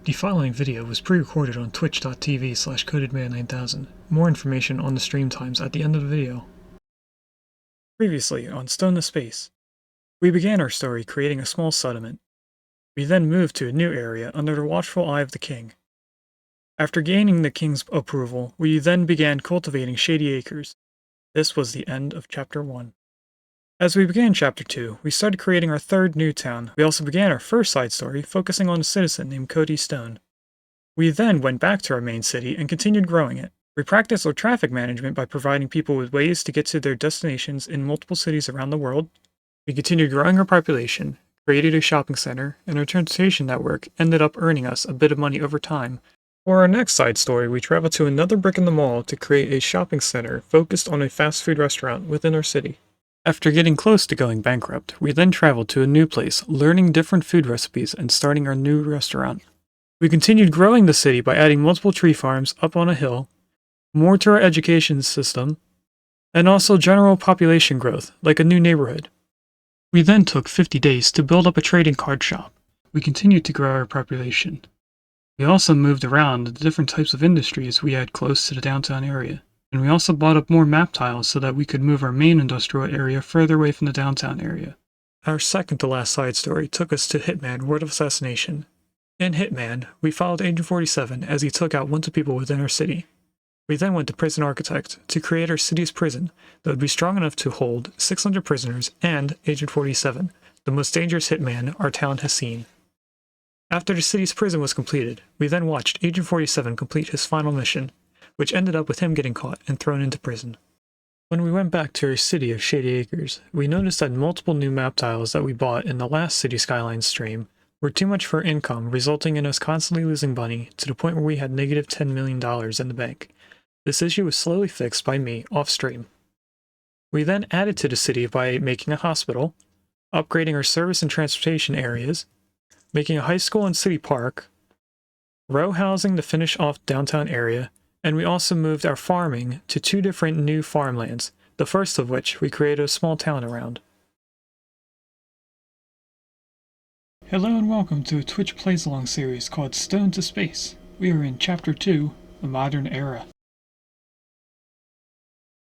The following video was pre-recorded on twitch.tv/codedman9000. More information on the stream times at the end of the video. Previously on Stone to Space, we began our story creating a small settlement. We then moved to a new area under the watchful eye of the king. After gaining the king's approval, we then began cultivating Shady Acres. This was the end of Chapter 1. As we began Chapter 2, we started creating our third new town. We also began our first side story, focusing on a citizen named Cody Stone. We then went back to our main city and continued growing it. We practiced our traffic management by providing people with ways to get to their destinations in multiple cities around the world. We continued growing our population, created a shopping center, and our transportation network ended up earning us a bit of money over time. For our next side story, we traveled to another brick in the mall to create a shopping center focused on a fast food restaurant within our city. After getting close to going bankrupt, we then traveled to a new place, learning different food recipes and starting our new restaurant. We continued growing the city by adding multiple tree farms up on a hill, more to our education system, and also general population growth, like a new neighborhood. We then took 50 days to build up a trading card shop. We continued to grow our population. We also moved around the different types of industries we had close to the downtown area. And we also bought up more map tiles so that we could move our main industrial area further away from the downtown area. Our second to last side story took us to Hitman: Word of Assassination. In Hitman, we followed Agent 47 as he took out wanted people within our city. We then went to Prison Architect to create our city's prison that would be strong enough to hold 600 prisoners and Agent 47, the most dangerous hitman our town has seen. After the city's prison was completed, we then watched Agent 47 complete his final mission, which ended up with him getting caught and thrown into prison. When we went back to our city of Shady Acres, we noticed that multiple new map tiles that we bought in the last City Skylines stream were too much for income, resulting in us constantly losing money to the point where we had negative $10 million in the bank. This issue was slowly fixed by me off-stream. We then added to the city by making a hospital, upgrading our service and transportation areas, making a high school and city park, row housing to finish off downtown area, and we also moved our farming to 2 different new farmlands, the first of which we created a small town around. Hello and welcome to a Twitch Plays Along series called Stone to Space. We are in Chapter 2, The Modern Era.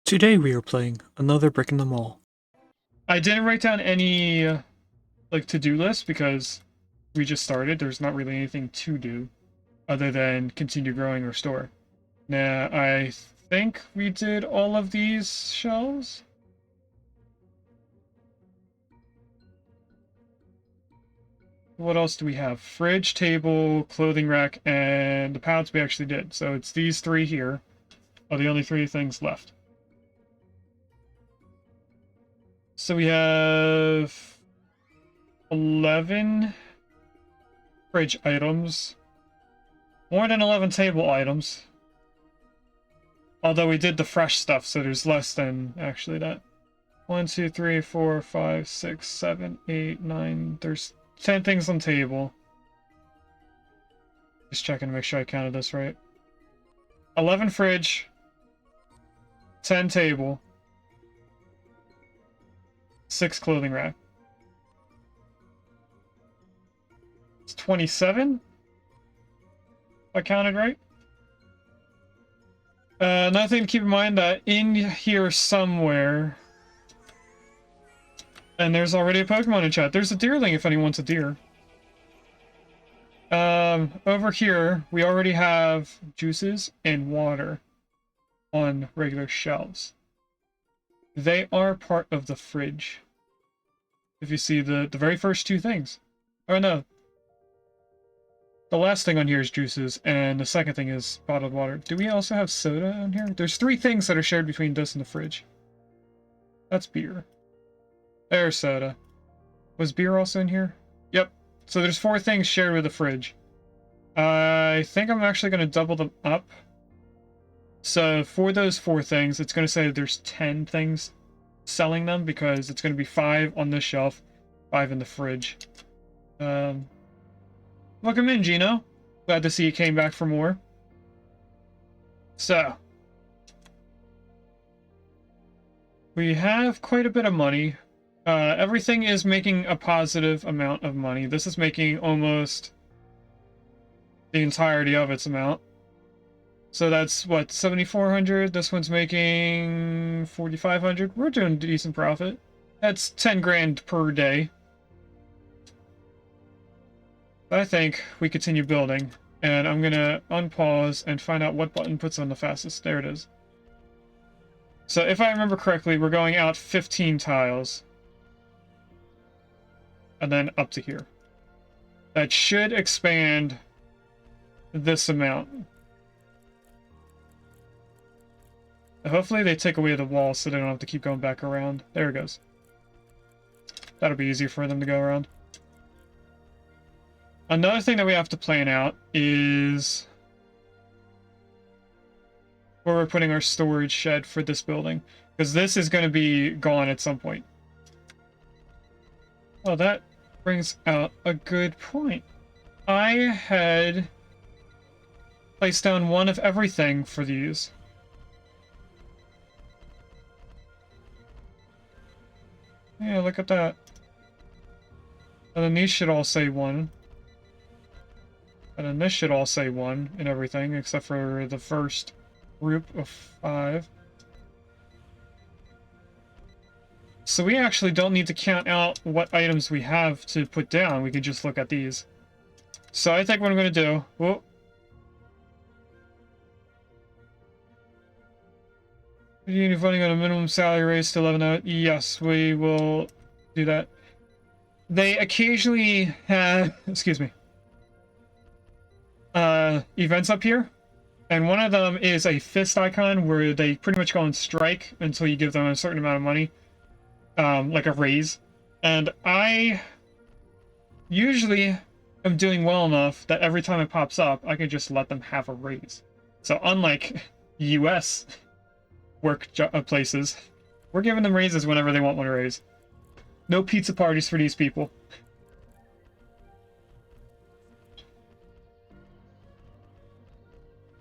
Today we are playing another brick in the mall. I didn't write down any to-do list because we just started. There's not really anything to do other than continue growing our store. Now, I think we did all of these shelves. What else do we have? Fridge, table, clothing rack, and the pallets we actually did. So it's these 3 here are the only 3 things left. So we have 11 fridge items, more than 11 table items. Although we did the fresh stuff, so there's less than actually that. 1, 2, 3, 4, 5, 6, 7, 8, 9. There's 10 things on table. Just checking to make sure I counted this right. 11 fridge, 10 table, 6 clothing rack. It's 27? If I counted right? Another thing to keep in mind that in here somewhere, and there's already a Pokemon in chat. There's a Deerling if anyone wants a deer. Over here, we already have juices and water on regular shelves. They are part of the fridge. If you see the very first 2 things. Oh no. The last thing on here is juices, and the second thing is bottled water. Do we also have soda on here? There's 3 things that are shared between this and the fridge. That's beer. There's soda. Was beer also in here? Yep. So there's 4 things shared with the fridge. I think I'm actually going to double them up. So for those 4 things, it's going to say there's 10 things selling them, because it's going to be 5 on this shelf, 5 in the fridge. Welcome in, Gino. Glad to see you came back for more. So, we have quite a bit of money. Everything is making a positive amount of money. This is making almost the entirety of its amount. So that's what, 7,400. This one's making 4,500. We're doing decent profit. That's 10 grand per day. I think we continue building, and I'm gonna unpause and find out what button puts on the fastest. There it is. So if I remember correctly, we're going out 15 tiles. And then up to here. That should expand this amount. Hopefully they take away the wall so they don't have to keep going back around. There it goes. That'll be easier for them to go around. Another thing that we have to plan out is where we're putting our storage shed for this building. Because this is going to be gone at some point. Oh, that brings out a good point. I had placed down one of everything for these. Yeah, look at that. And then these should all say 1. And then this should all say 1 and everything, except for the first group of 5. So we actually don't need to count out what items we have to put down. We can just look at these. So I think what I'm going to do... Whoa. You're voting on a minimum salary raise to 11 out. Yes, we will do that. They occasionally have... Excuse me. Events up here. And one of them is a fist icon where they pretty much go on strike until you give them a certain amount of money. Like a raise. And I usually am doing well enough that every time it pops up, I can just let them have a raise. So unlike US work places, we're giving them raises whenever they want one to raise. No pizza parties for these people.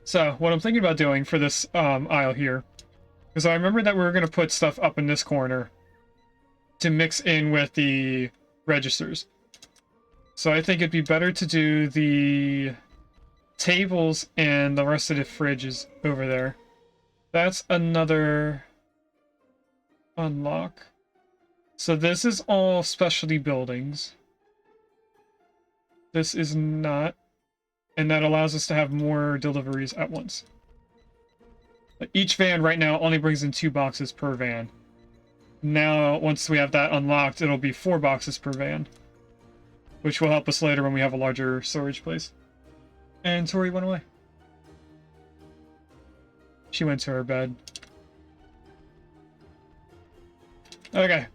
So what I'm thinking about doing for this aisle here, because I remember that we were going to put stuff up in this corner to mix in with the registers. So I think it'd be better to do the tables and the rest of the fridges over there. That's another unlock. So this is all specialty buildings. This is not. And that allows us to have more deliveries at once. But each van right now only brings in 2 boxes per van. Now, once we have that unlocked, it'll be 4 boxes per van. Which will help us later when we have a larger storage place. And Tori went away. She went to her bed. Okay.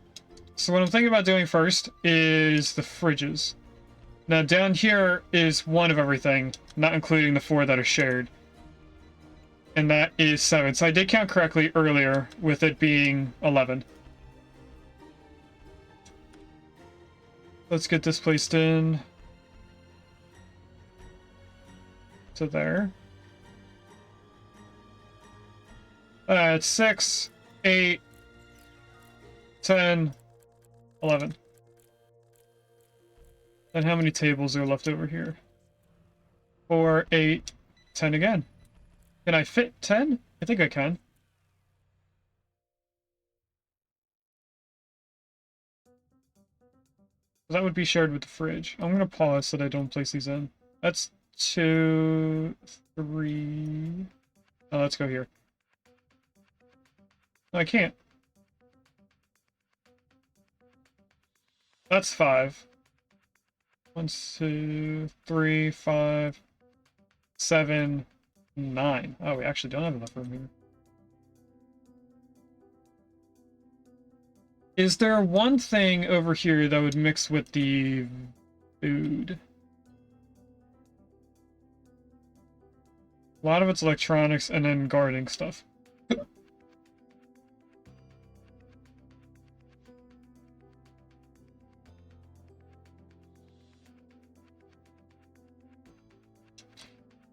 So what I'm thinking about doing first is the fridges. Now down here is 1 of everything, not including the 4 that are shared. And that is 7. So I did count correctly earlier with it being 11. Let's get this placed in to there. It's 6, 8, 10, 11. And how many tables are left over here? 4, 8, 10 again. Can I fit 10? I think I can. That would be shared with the fridge. I'm going to pause so that I don't place these in. That's 2, 3... Oh, let's go here. No, I can't. That's 5. 1, 2, 3, 5, 7, 9. Oh, we actually don't have enough room here. Is there one thing over here that would mix with the food? A lot of it's electronics and then gardening stuff.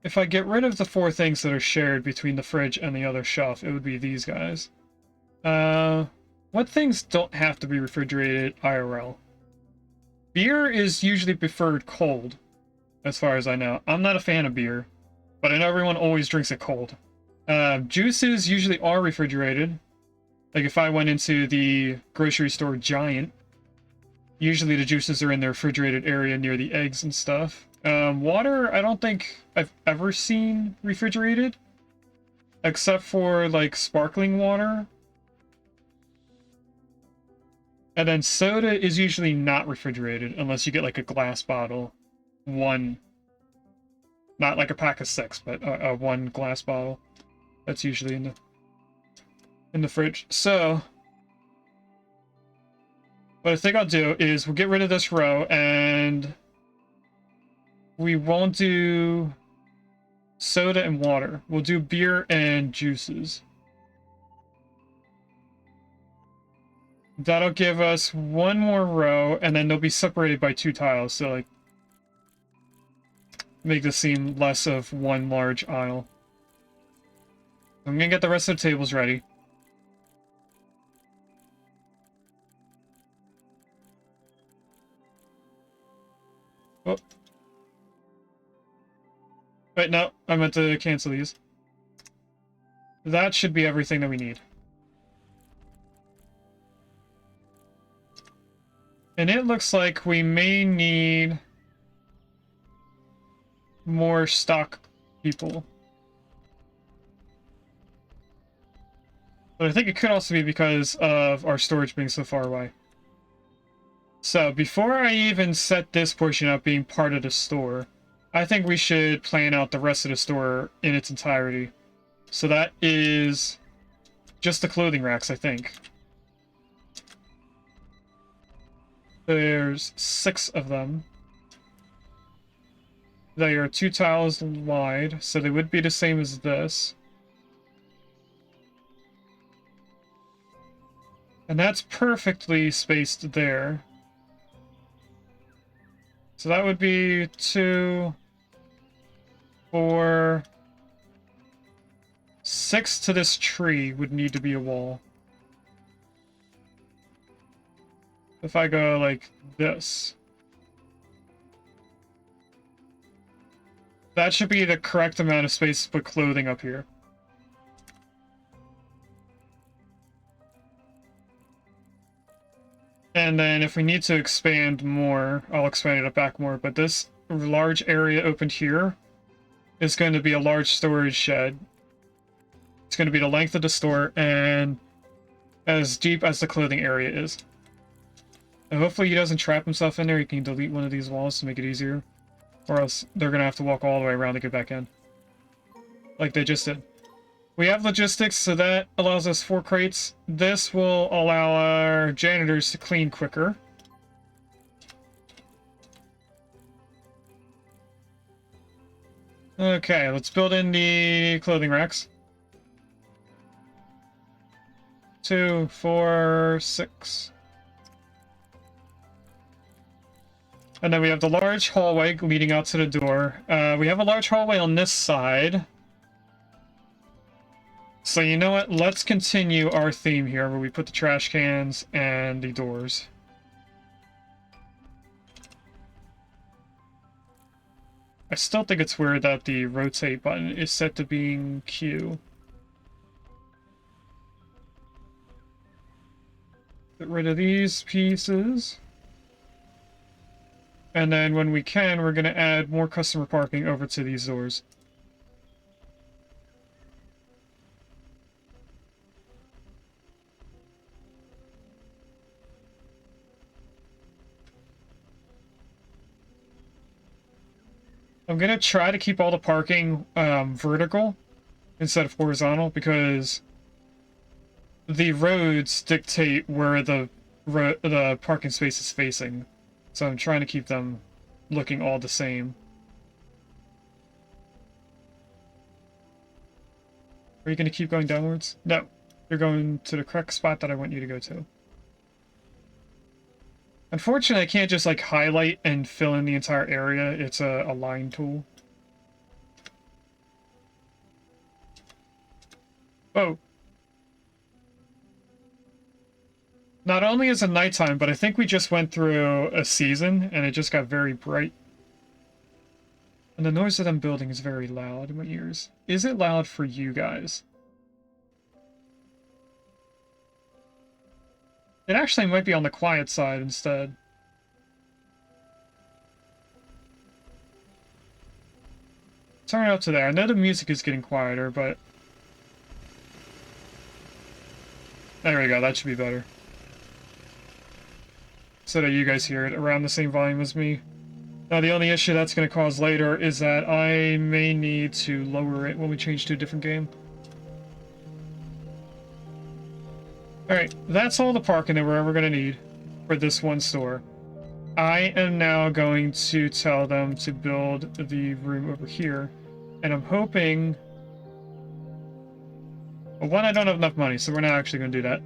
If I get rid of the 4 things that are shared between the fridge and the other shelf, it would be these guys. What things don't have to be refrigerated IRL? Beer is usually preferred cold. as far as I know. I'm not a fan of beer, but I know everyone always drinks it cold. Juices usually are refrigerated. Like if I went into the grocery store Giant, usually the juices are in the refrigerated area near the eggs and stuff. Water, I don't think I've ever seen refrigerated, except for like sparkling water. And then soda is usually not refrigerated unless you get like a glass bottle. One, not like a pack of 6, but one glass bottle. That's usually in the fridge. So what I think I'll do is we'll get rid of this row and we won't do soda and water. We'll do beer and juices. That'll give us one more row, and then they'll be separated by 2 tiles, so like make this seem less of one large aisle. I'm gonna get the rest of the tables ready. Oh. Wait, no, I meant to cancel these. That should be everything that we need. And it looks like we may need more stock people. But I think it could also be because of our storage being so far away. So before I even set this portion up being part of the store, I think we should plan out the rest of the store in its entirety. So that is just the clothing racks, I think. There's 6 of them. They are 2 tiles wide, so they would be the same as this. And that's perfectly spaced there. So that would be 2, 4, 6 to this tree would need to be a wall. If I go like this, that should be the correct amount of space to put clothing up here. And then if we need to expand more, I'll expand it up back more, but this large area opened here is going to be a large storage shed. It's going to be the length of the store and as deep as the clothing area is. And hopefully he doesn't trap himself in there. He can delete one of these walls to make it easier. Or else they're going to have to walk all the way around to get back in. Like they just did. We have logistics, so that allows us 4 crates. This will allow our janitors to clean quicker. Okay, let's build in the clothing racks. 2, 4, 6. And then we have the large hallway leading out to the door. We have a large hallway on this side. So you know what? Let's continue our theme here where we put the trash cans and the doors. I still think it's weird that the rotate button is set to being Q. Get rid of these pieces. And then when we can, we're going to add more customer parking over to these doors. I'm going to try to keep all the parking vertical instead of horizontal because the roads dictate where the parking space is facing. So I'm trying to keep them looking all the same. Are you going to keep going downwards? No. You're going to the correct spot that I want you to go to. Unfortunately, I can't just like highlight and fill in the entire area. It's a line tool. Oh. Not only is it nighttime, but I think we just went through a season and it just got very bright. And the noise of them building is very loud in my ears. Is it loud for you guys? It actually might be on the quiet side instead. Turn it up to there. I know the music is getting quieter, but... There we go, that should be better. So that you guys hear it around the same volume as me. Now the only issue that's going to cause later is that I may need to lower it when we change to a different game. Alright, that's all the parking that we're ever going to need for this one store. I am now going to tell them to build the room over here. And I'm hoping... Well, one, I don't have enough money, so we're not actually going to do that.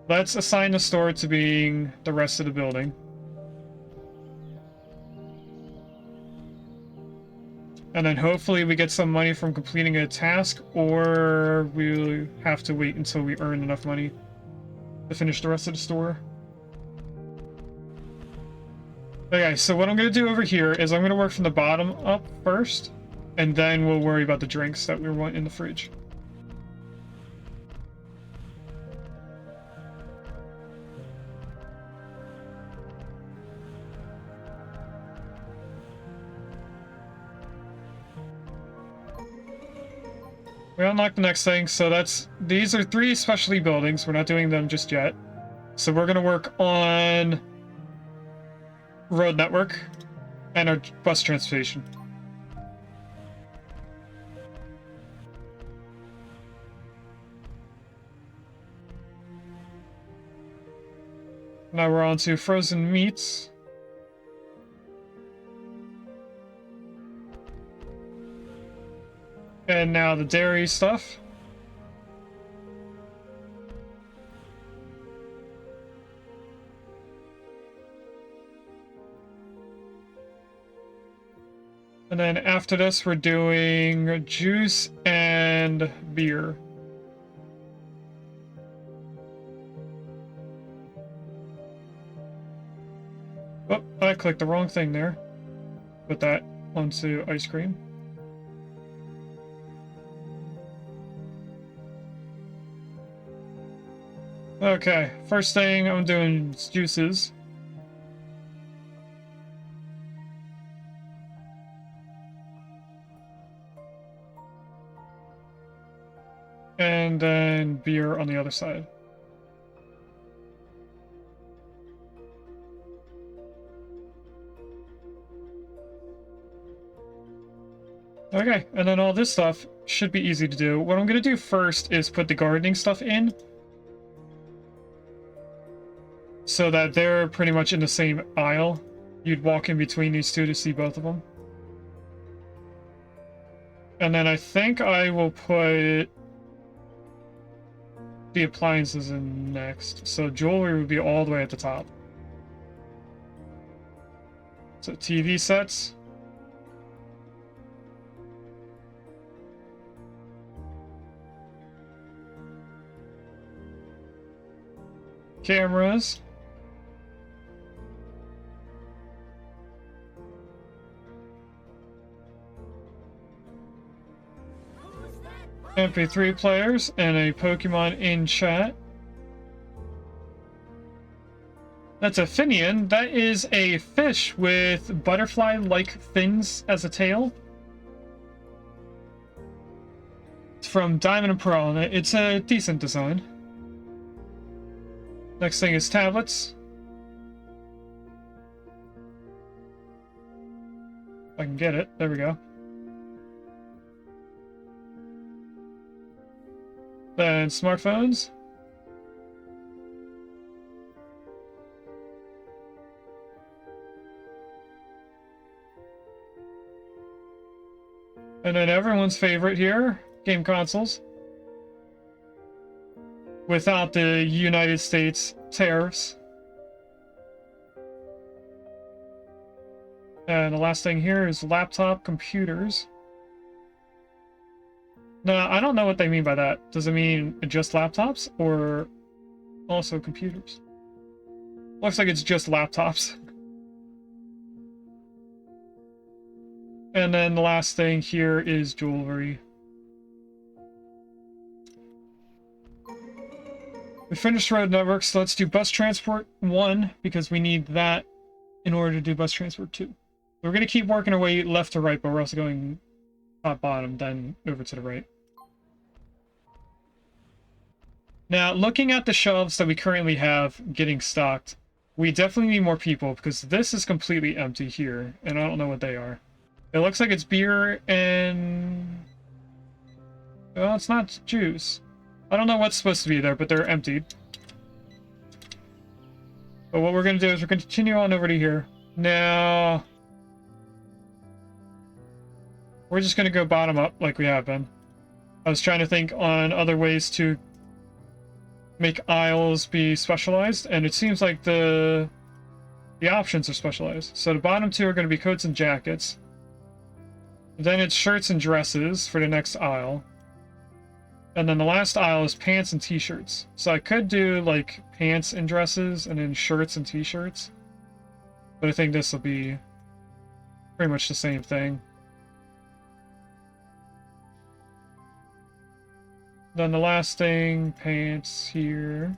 Let's assign the store to being the rest of the building. And then hopefully we get some money from completing a task, or we'll have to wait until we earn enough money to finish the rest of the store. Okay, so what I'm going to do over here is I'm going to work from the bottom up first, and then we'll worry about the drinks that we want in the fridge. We unlocked the next thing, so these are 3 specialty buildings. We're not doing them just yet. So we're gonna work on road network and our bus transportation. Now we're on to frozen meats. And now the dairy stuff. And then after this, we're doing juice and beer. Oh, I clicked the wrong thing there. Put that onto ice cream. Okay, first thing I'm doing is juices. And then beer on the other side. Okay, and then all this stuff should be easy to do. What I'm going to do first is put the gardening stuff in, so that they're pretty much in the same aisle. You'd walk in between these two to see both of them. And then I think I will put the appliances in next. So jewelry would be all the way at the top. So TV sets. Cameras. MP3 players and a Pokemon in chat. That's a Finian. That is a fish with butterfly-like fins as a tail. It's from Diamond and Pearl, and it's a decent design. Next thing is tablets. If I can get it. There we go. Then smartphones. And then everyone's favorite here, game consoles. Without the United States tariffs. And the last thing here is laptop computers. Now, I don't know what they mean by that. Does it mean just laptops or also computers? Looks like it's just laptops. And then the last thing here is jewelry. We finished road network, so let's do bus transport 1, because we need that in order to do bus transport 2. We're going to keep working our way left to right, but we're also going top bottom, then over to the right. Now, looking at the shelves that we currently have getting stocked, we definitely need more people, because this is completely empty here, and I don't know what they are. It looks like it's beer and... well, it's not juice. I don't know what's supposed to be there, but they're emptied. But what we're going to do is we're going to continue on over to here. Now... we're just going to go bottom up like we have been. I was trying to think on other ways to make aisles be specialized, and it seems like the options are specialized. So the bottom 2 are going to be coats and jackets. Then it's shirts and dresses for the next aisle. And then the last aisle is pants and t-shirts. So I could do like pants and dresses and then shirts and t-shirts. But I think this will be pretty much the same thing. Then the last thing, pants here.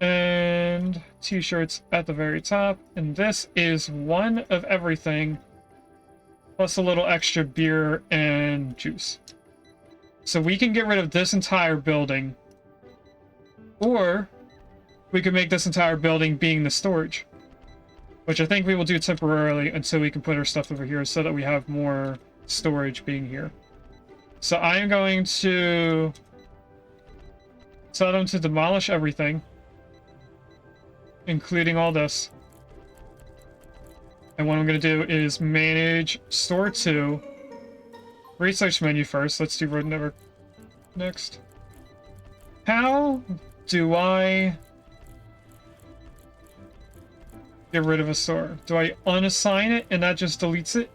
And t-shirts at the very top. And this is one of everything, plus a little extra beer and juice. So we can get rid of this entire building. Or we could make this entire building being the storage. Which I think we will do temporarily until we can put our stuff over here so that we have more storage being here. So I am going to tell them to demolish everything, including all this. And what I'm going to do is manage store 2. Research menu first. Let's do road network next. How do I get rid of a store? Do I unassign it and that just deletes it?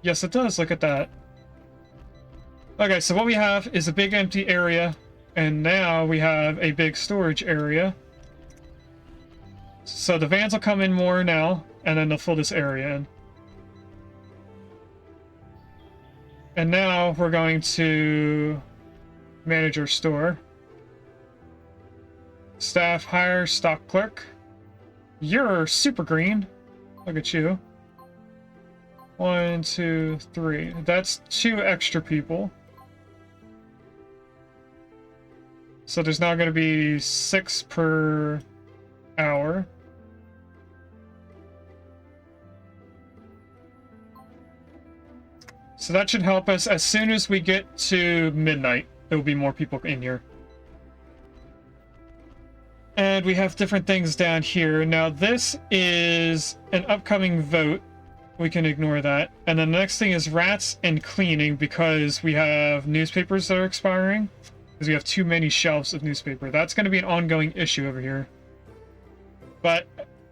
Yes, it does. Look at that. Okay, so what we have is a big empty area, and now we have a big storage area. So the vans will come in more now, and then they'll fill this area in. And now we're going to manage our store. Staff hire stock clerk. You're super green. Look at you. 1, 2, 3. That's 2 extra people. So there's now going to be 6 per hour. So that should help us. As soon as we get to midnight, there will be more people in here. And we have different things down here. Now this is an upcoming vote. We can ignore that. And then the next thing is rats and cleaning, because we have newspapers that are expiring. Because we have too many shelves of newspaper. That's going to be an ongoing issue over here. But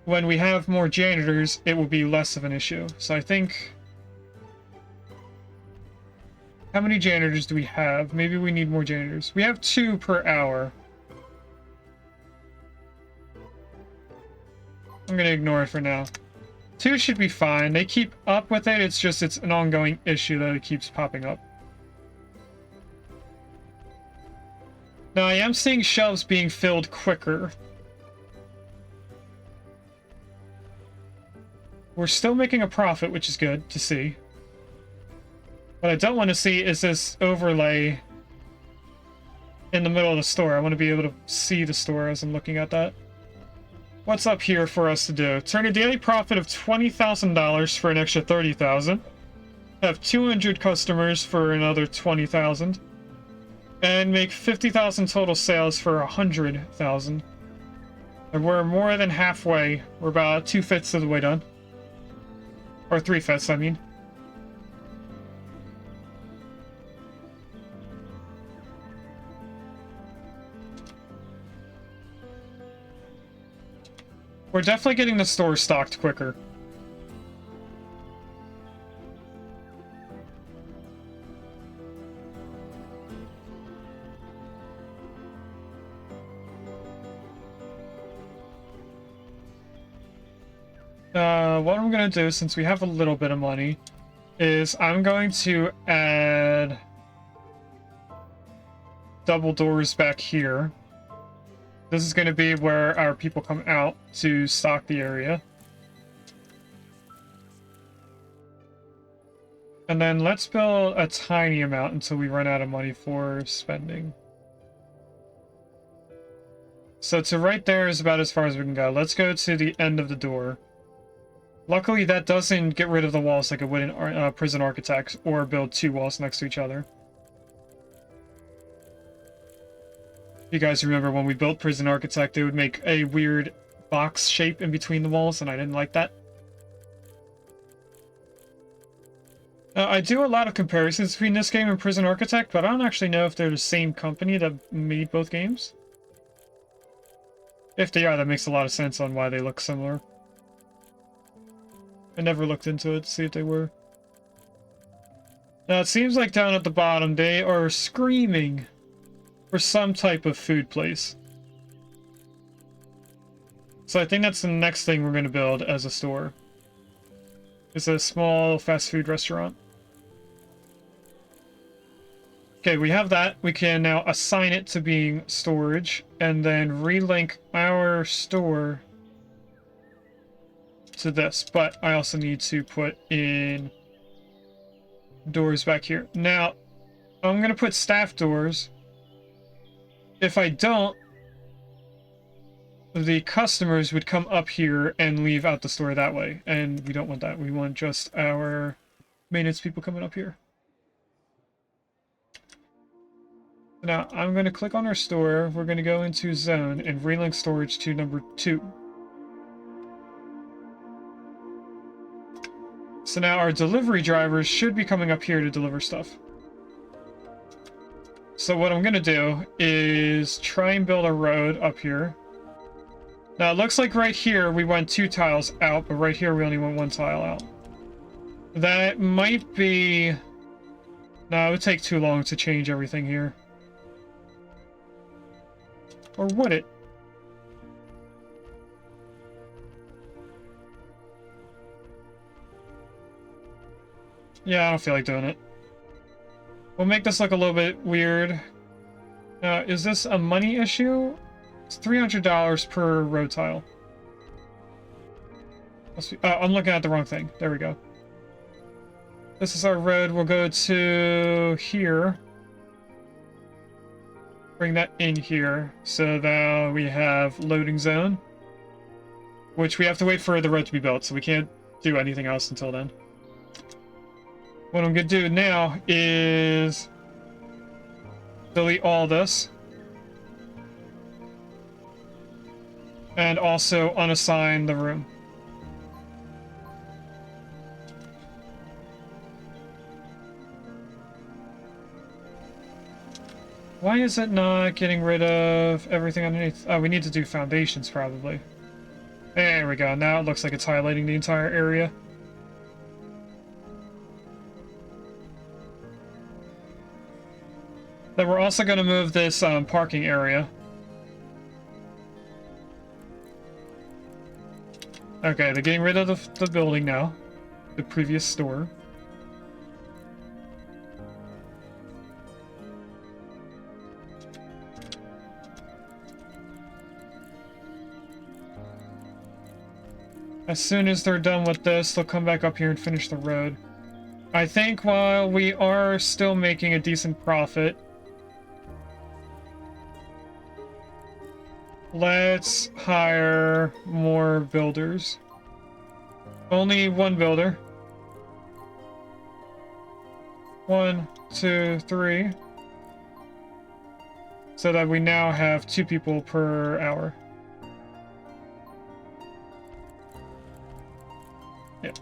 when we have more janitors, it will be less of an issue. So I think... how many janitors do we have? Maybe we need more janitors. We have 2 per hour. I'm going to ignore it for now. 2 should be fine. They keep up with it. It's just it's an ongoing issue that it keeps popping up. Now, I am seeing shelves being filled quicker. We're still making a profit, which is good to see. What I don't want to see is this overlay in the middle of the store. I want to be able to see the store as I'm looking at that. What's up here for us to do? Turn a daily profit of $20,000 for an extra $30,000. Have 200 customers for another $20,000. And make 50,000 total sales for 100,000. And we're more than halfway. We're about 2/5 of the way done. Or 3/5, I mean. We're definitely getting the store stocked quicker. What I'm gonna do, since we have a little bit of money, is I'm going to add double doors back here. This is going to be where our people come out to stock the area. And then let's build a tiny amount until we run out of money for spending. So to right there is about as far as we can go. Let's go to the end of the door. Luckily, that doesn't get rid of the walls like it would in Prison Architect, or build two walls next to each other. You guys remember when we built Prison Architect, it would make a weird box shape in between the walls, and I didn't like that. I do a lot of comparisons between this game and Prison Architect, but I don't actually know if they're the same company that made both games. If they are, that makes a lot of sense on why they look similar. I never looked into it to see if they were. Now, it seems like down at the bottom, they are screaming for some type of food place. So I think that's the next thing we're going to build as a store. It's a small fast food restaurant. Okay, we have that. We can now assign it to being storage, and then relink our store to this. But I also need to put in doors back here. Now, I'm going to put staff doors. If I don't, the customers would come up here and leave out the store that way. And we don't want that. We want just our maintenance people coming up here. Now, I'm going to click on our store. We're going to go into zone and relink storage to number 2. So now our delivery drivers should be coming up here to deliver stuff. So what I'm going to do is try and build a road up here. Now, it looks like right here we went 2 tiles out, but right here we only went 1 tile out. That might be... No, it would take too long to change everything here. Or would it? Yeah, I don't feel like doing it. We'll make this look a little bit weird. Is this a money issue? It's $300 per road tile. I'm looking at the wrong thing. There we go. This is our road. We'll go to here. Bring that in here. So now we have loading zone. Which we have to wait for the road to be built, so we can't do anything else until then. What I'm going to do now is delete all this. And also unassign the room. Why is it not getting rid of everything underneath? Oh, we need to do foundations probably. There we go. Now it looks like it's highlighting the entire area. Then we're also going to move this parking area. Okay, they're getting rid of the building now. The previous store. As soon as they're done with this, they'll come back up here and finish the road. I think while we are still making a decent profit, let's hire more builders. Only 1 builder. 1, 2, 3. So that we now have 2 people per hour. Yeah.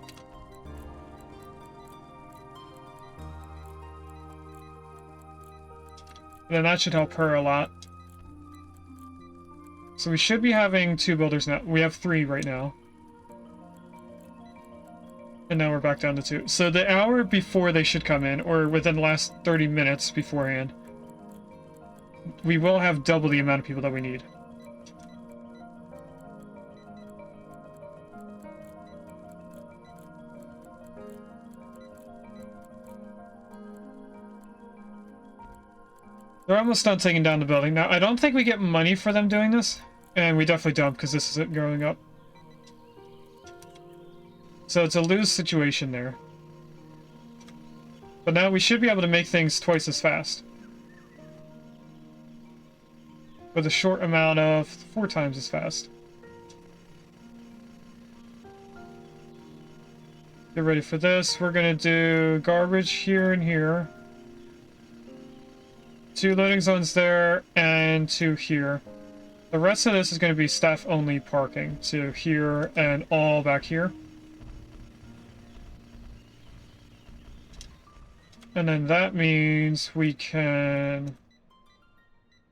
Then that should help her a lot. So we should be having 2 builders now. We have 3 right now. And now we're back down to 2. So the hour before they should come in, or within the last 30 minutes beforehand, we will have double the amount of people that we need. They're almost done taking down the building. Now, I don't think we get money for them doing this. And we definitely don't, because this isn't growing up. So it's a lose situation there. But now we should be able to make things twice as fast. With a short amount of 4 times as fast. Get ready for this. We're gonna do garbage here and here. 2 loading zones there, and 2 here. The rest of this is going to be staff-only parking. So here and all back here. And then that means we can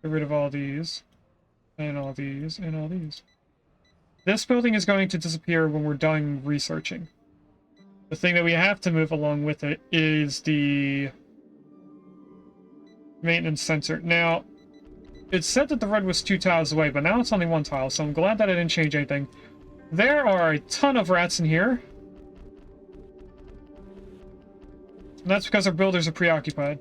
get rid of all these. And all these, and all these. This building is going to disappear when we're done researching. The thing that we have to move along with it is the maintenance center. Now, it said that the red was 2 tiles away, but now it's only 1 tile, so I'm glad that I didn't change anything. There are a ton of rats in here. And that's because our builders are preoccupied.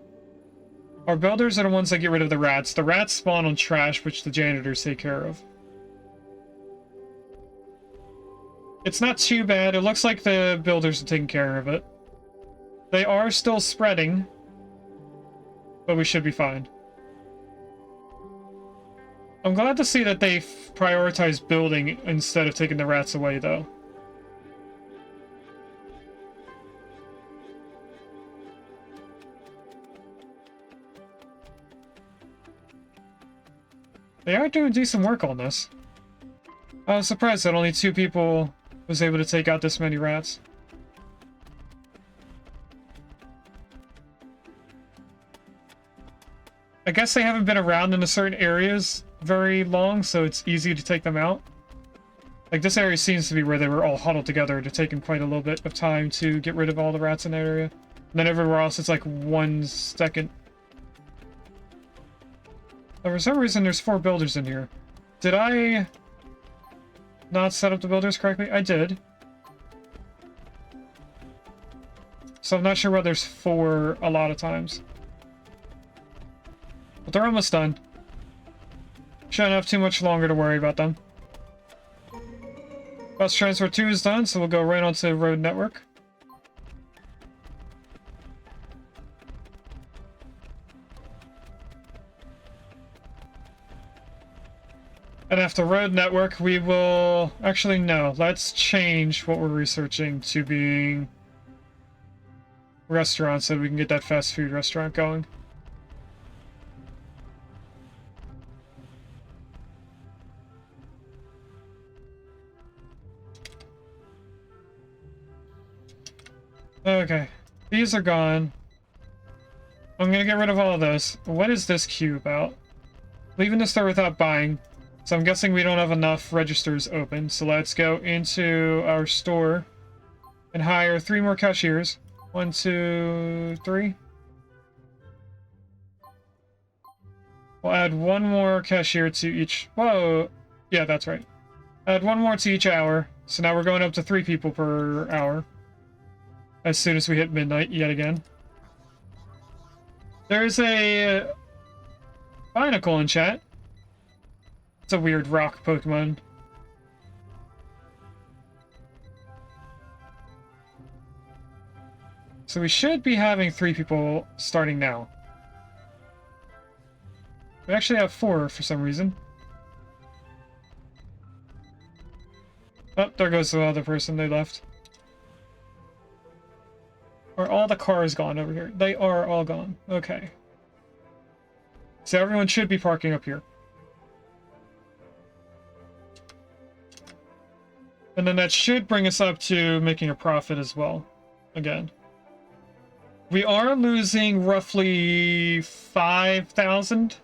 Our builders are the ones that get rid of the rats. The rats spawn on trash, which the janitors take care of. It's not too bad. It looks like the builders are taking care of it. They are still spreading, but we should be fine. I'm glad to see that they prioritize building instead of taking the rats away, though. They are doing decent work on this. I was surprised that only 2 people was able to take out this many rats. I guess they haven't been around in the certain areas very long, so it's easy to take them out. Like, this area seems to be where they were all huddled together. It's taken quite a little bit of time to get rid of all the rats in that area. And then everywhere else, it's like 1 second. But for some reason, there's 4 builders in here. Did I not set up the builders correctly? I did. So I'm not sure why there's 4 a lot of times. But they're almost done. Shouldn't have too much longer to worry about them. Bus transfer 2 is done, so we'll go right onto the road network. And after road network, we will... Actually, no. Let's change what we're researching to being restaurants so we can get that fast food restaurant going. Okay, these are gone. I'm gonna get rid of all of those. What is this queue about? Leaving the store without buying. So I'm guessing we don't have enough registers open. So let's go into our store and hire 3 more cashiers. 1, 2, 3. We'll add 1 more cashier to each... Whoa! Yeah, that's right. Add 1 more to each hour. So now we're going up to 3 people per hour. As soon as we hit midnight, yet again. There's a Binacle in chat. It's a weird rock Pokemon. So we should be having 3 people starting now. We actually have 4 for some reason. Oh, there goes the other person, they left. Are all the cars gone over here? They are all gone. Okay. So everyone should be parking up here. And then that should bring us up to making a profit as well. Again. We are losing roughly 5,000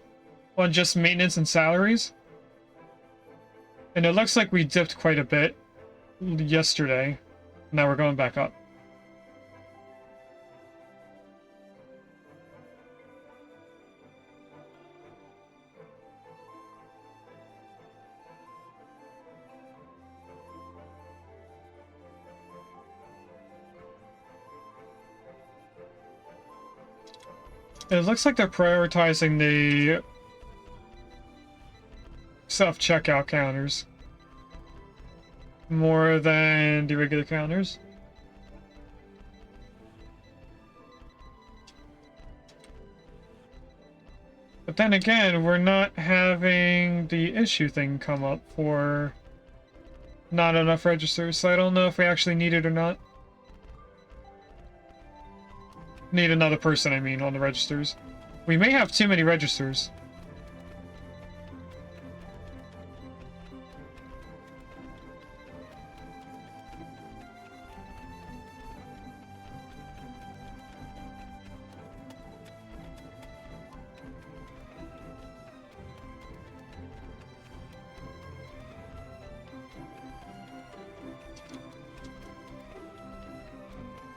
on just maintenance and salaries. And it looks like we dipped quite a bit yesterday. Now we're going back up. It looks like they're prioritizing the self-checkout counters more than the regular counters. But then again, we're not having the issue thing come up for not enough registers, so I don't know if we actually need it or not. Need another person, I mean, on the registers. We may have too many registers.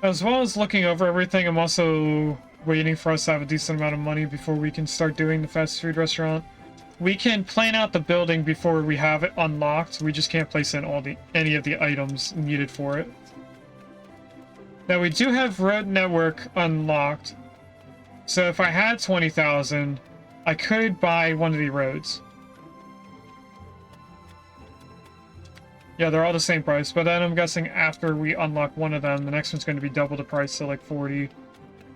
As well as looking over everything, I'm also waiting for us to have a decent amount of money before we can start doing the fast food restaurant. We can plan out the building before we have it unlocked. We just can't place in any of the items needed for it. Now we do have road network unlocked. So if I had 20,000, I could buy one of the roads. Yeah, they're all the same price, but then I'm guessing after we unlock one of them, the next one's going to be double the price, so like 40.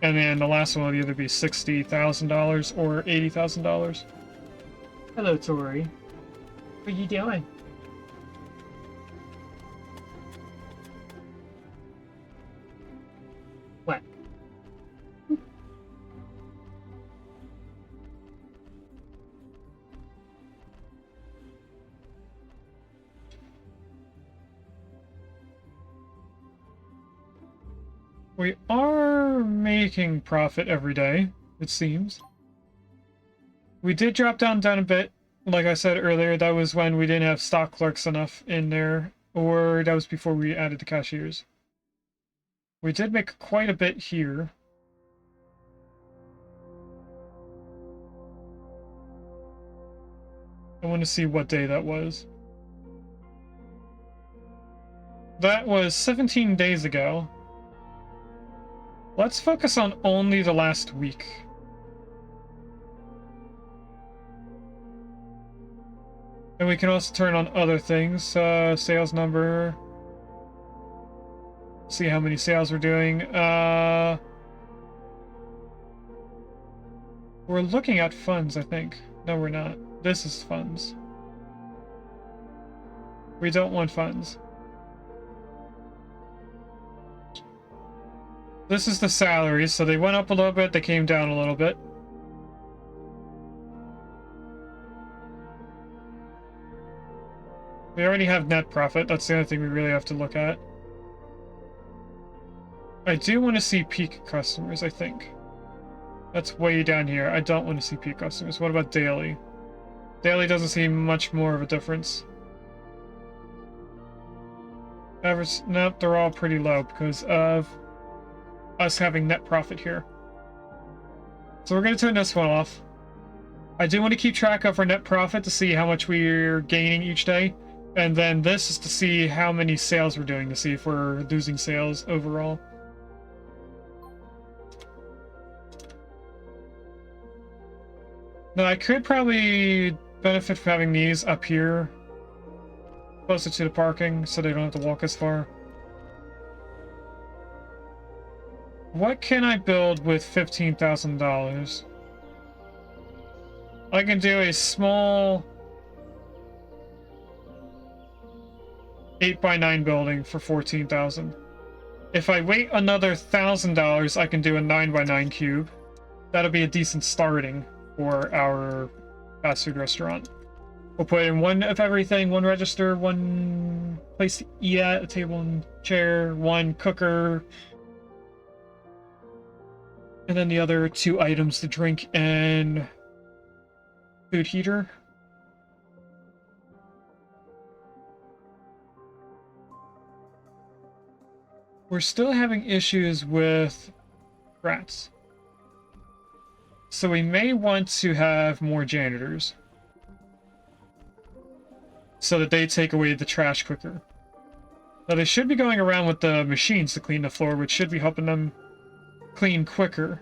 And then the last one will either be $60,000 or $80,000. Hello, Tori. What are you doing? What? We are making profit every day, it seems. We did drop down a bit. Like I said earlier, that was when we didn't have stock clerks enough in there, or that was before we added the cashiers. We did make quite a bit here. I want to see what day that was. That was 17 days ago. Let's focus on only the last week. And we can also turn on other things. Sales number. See how many sales we're doing. We're looking at funds, I think. No, we're not. This is funds. We don't want funds. This is the salaries, so they went up a little bit, they came down a little bit. We already have net profit, that's the only thing we really have to look at. I do want to see peak customers, I think. That's way down here. I don't want to see peak customers. What about daily? Daily doesn't seem much more of a difference. Average, nope, they're all pretty low because of us having net profit here. So we're going to turn this one off. I do want to keep track of our net profit to see how much we're gaining each day. And then this is to see how many sales we're doing, to see if we're losing sales overall. Now I could probably benefit from having these up here closer to the parking so they don't have to walk as far. What can I build with $15,000? I can do a small 8x9 building for $14,000. If I wait another $1,000, I can do a 9x9 cube. That'll be a decent starting for our fast food restaurant. We'll put in one of everything, one register, one place to eat at, a table and chair, one cooker, and then the other 2 items, the drink and food heater. We're still having issues with rats. So we may want to have more janitors so that they take away the trash quicker. Now they should be going around with the machines to clean the floor, which should be helping them clean quicker.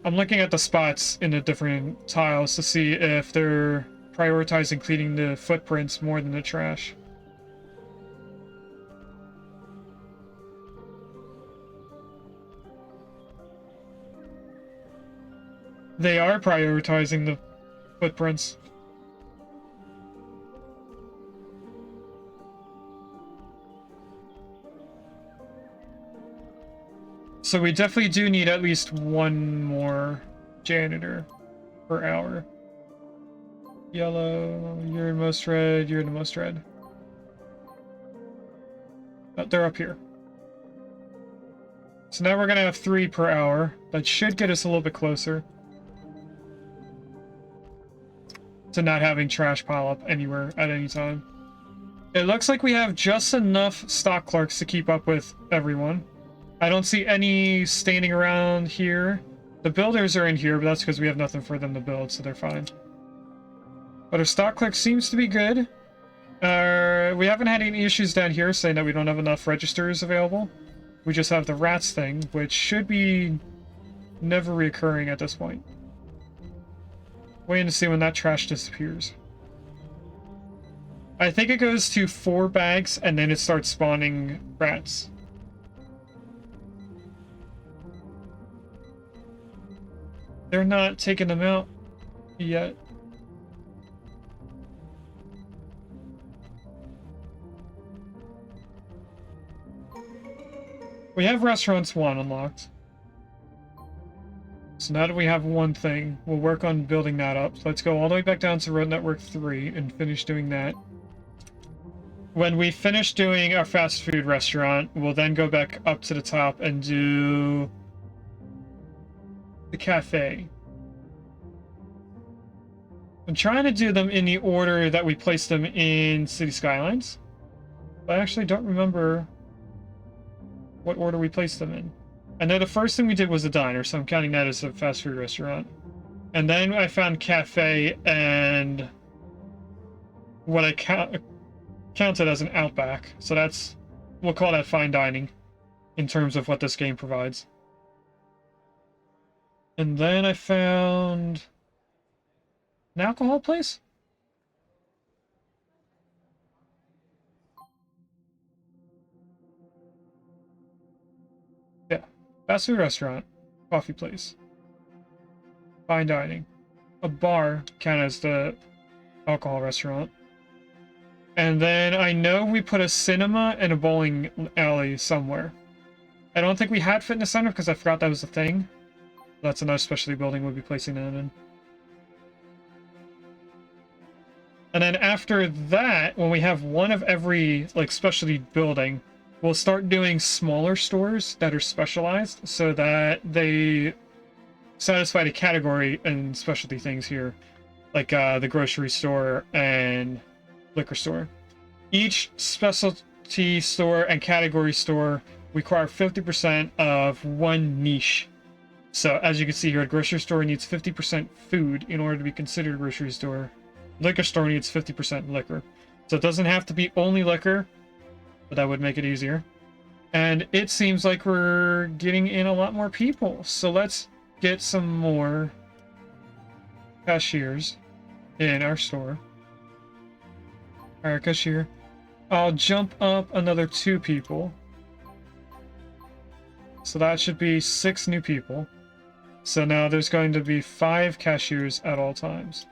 I'm looking at the spots in the different tiles to see if they're prioritizing cleaning the footprints more than the trash. They are prioritizing the footprints. So we definitely do need at least one more janitor per hour. Yellow, you're in most red, you're in the most red. Oh, they're up here. So now we're gonna have 3 per hour. That should get us a little bit closer to not having trash pile up anywhere at any time. It looks like we have just enough stock clerks to keep up with everyone. I don't see any standing around here. The builders are in here, but that's because we have nothing for them to build, so they're fine. But our stock clerk seems to be good. We haven't had any issues down here saying that we don't have enough registers available. We just have the rats thing, which should be never reoccurring at this point. Waiting to see when that trash disappears. I think it goes to 4 bags and then it starts spawning rats. They're not taking them out yet. We have Restaurants 1 unlocked. So now that we have one thing, we'll work on building that up. So let's go all the way back down to Road Network 3 and finish doing that. When we finish doing our fast food restaurant, we'll then go back up to the top and do the cafe. I'm trying to do them in the order that we placed them in City Skylines. But I actually don't remember what order we placed them in. I know the first thing we did was a diner, so I'm counting that as a fast food restaurant. And then I found cafe and what I counted as an Outback. So that's, we'll call that fine dining in terms of what this game provides. And then I found an alcohol place? Yeah. Fast food restaurant. Coffee place. Fine dining. A bar count as the alcohol restaurant. And then I know we put a cinema and a bowling alley somewhere. I don't think we had fitness center because I forgot that was a thing. That's another specialty building we'll be placing that in. And then after that, when we have one of every like specialty building, we'll start doing smaller stores that are specialized so that they satisfy the category and specialty things here, like the grocery store and liquor store. Each specialty store and category store require 50% of one niche. So as you can see here, a grocery store needs 50% food in order to be considered a grocery store. Liquor store needs 50% liquor. So it doesn't have to be only liquor, but that would make it easier. And it seems like we're getting in a lot more people. So let's get some more cashiers in our store. Alright, cashier. I'll jump up another 2 people. So that should be 6 new people. So now there's going to be 5 cashiers at all times.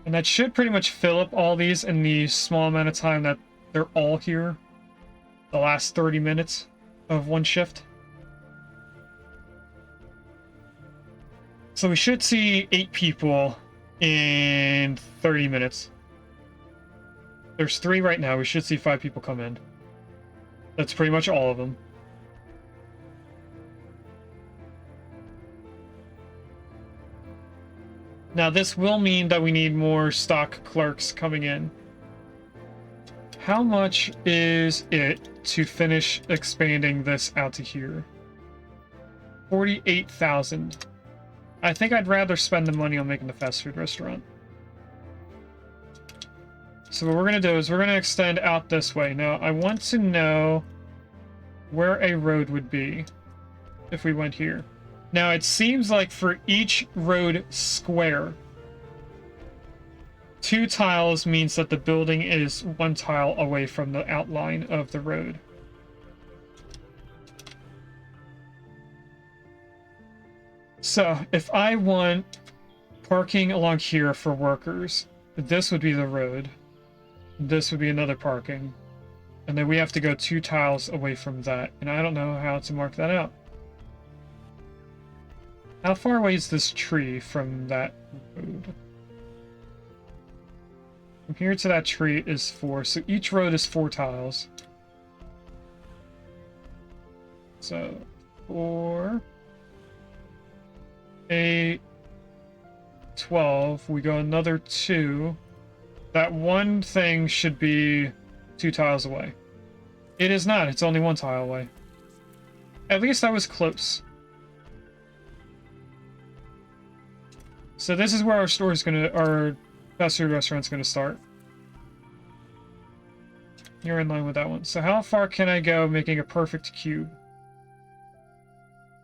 And that should pretty much fill up all these in the small amount of time that they're all here. The last 30 minutes of one shift. So we should see 8 people in 30 minutes. There's 3 right now. We should see 5 people come in. That's pretty much all of them. Now this will mean that we need more stock clerks coming in. How much is it to finish expanding this out to here? 48,000. I think I'd rather spend the money on making the fast food restaurant. So what we're going to do is we're going to extend out this way. Now, I want to know where a road would be if we went here. Now, it seems like for each road square, 2 tiles means that the building is 1 tile away from the outline of the road. So, if I want parking along here for workers, this would be the road. This would be another parking. And then we have to go 2 tiles away from that. And I don't know how to mark that out. How far away is this tree from that road? From here to that tree is 4. So each road is 4 tiles. So 4, 8, 12. We go another 2. That one thing should be 2 tiles away. It is not. It's only 1 tile away. At least I was close. So this is where our store is gonna, our fast food restaurant's gonna start. You're in line with that one. So how far can I go making a perfect cube?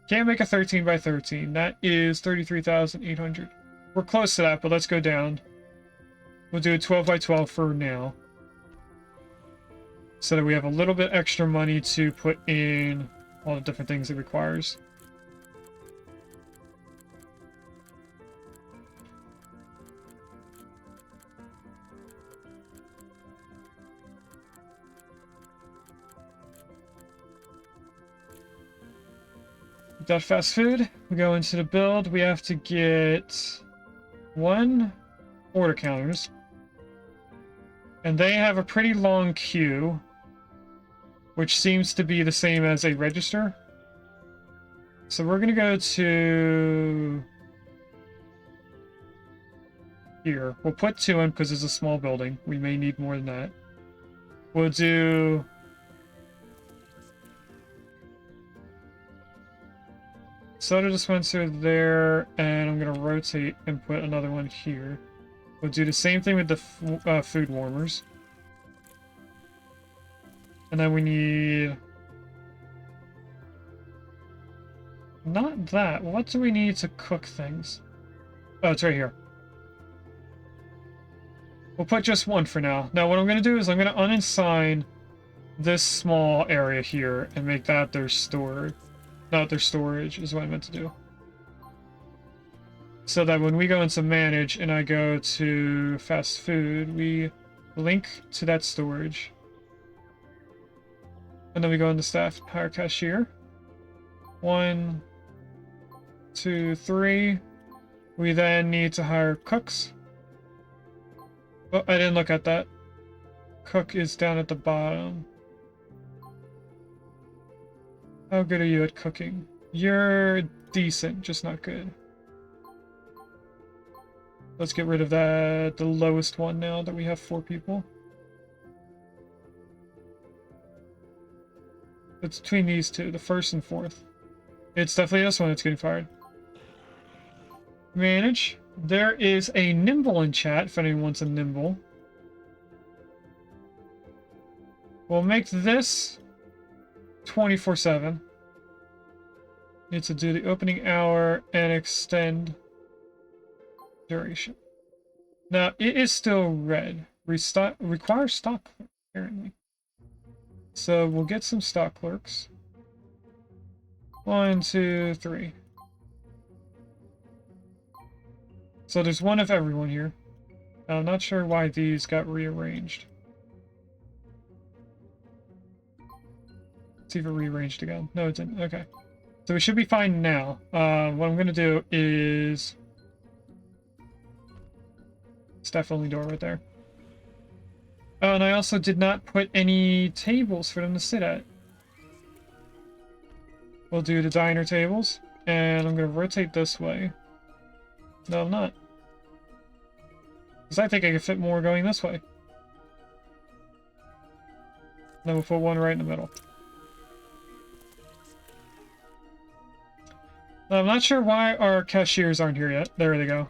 Can't make a 13 by 13. That is 33,800. We're close to that, but let's go down. We'll do a 12 by 12 for now. So that we have a little bit extra money to put in all the different things it requires. We've got fast food. We go into the build. We have to get 1 order counters. And they have a pretty long queue, which seems to be the same as a register. So we're going to go to here. We'll put 2 in because it's a small building. We may need more than that. We'll do soda dispenser there, and I'm going to rotate and put another one here. We'll do the same thing with the food warmers. And then we need... not that. What do we need to cook things? Oh, it's right here. We'll put just 1 for now. Now what I'm going to do is I'm going to unassign this small area here and make that their store. Not their storage is what I meant to do. So that when we go into manage and I go to fast food, we link to that storage. And then we go into staff, hire cashier. 1, 2, 3. We then need to hire cooks. Oh, I didn't look at that. Cook is down at the bottom. How good are you at cooking? You're decent, just not good. Let's get rid of that, the lowest one now that we have 4 people. It's between these 2, the 1st and 4th. It's definitely this one that's getting fired. Manage. There is a Nimble in chat, if anyone wants a Nimble. We'll make this 24/7. Need to do the opening hour and extend duration. Now, it is still red. Requires stock, apparently. So we'll get some stock clerks. 1, 2, 3. So there's 1 of everyone here. Now, I'm not sure why these got rearranged. Let's see if it rearranged again. No, it didn't. Okay. So we should be fine now. What I'm going to do is... staff only door right there. Oh, and I also did not put any tables for them to sit at. We'll do the diner tables, and I'm going to rotate this way. No, I'm not. Because I think I could fit more going this way. Then we'll put 1 right in the middle. Now, I'm not sure why our cashiers aren't here yet. There they go.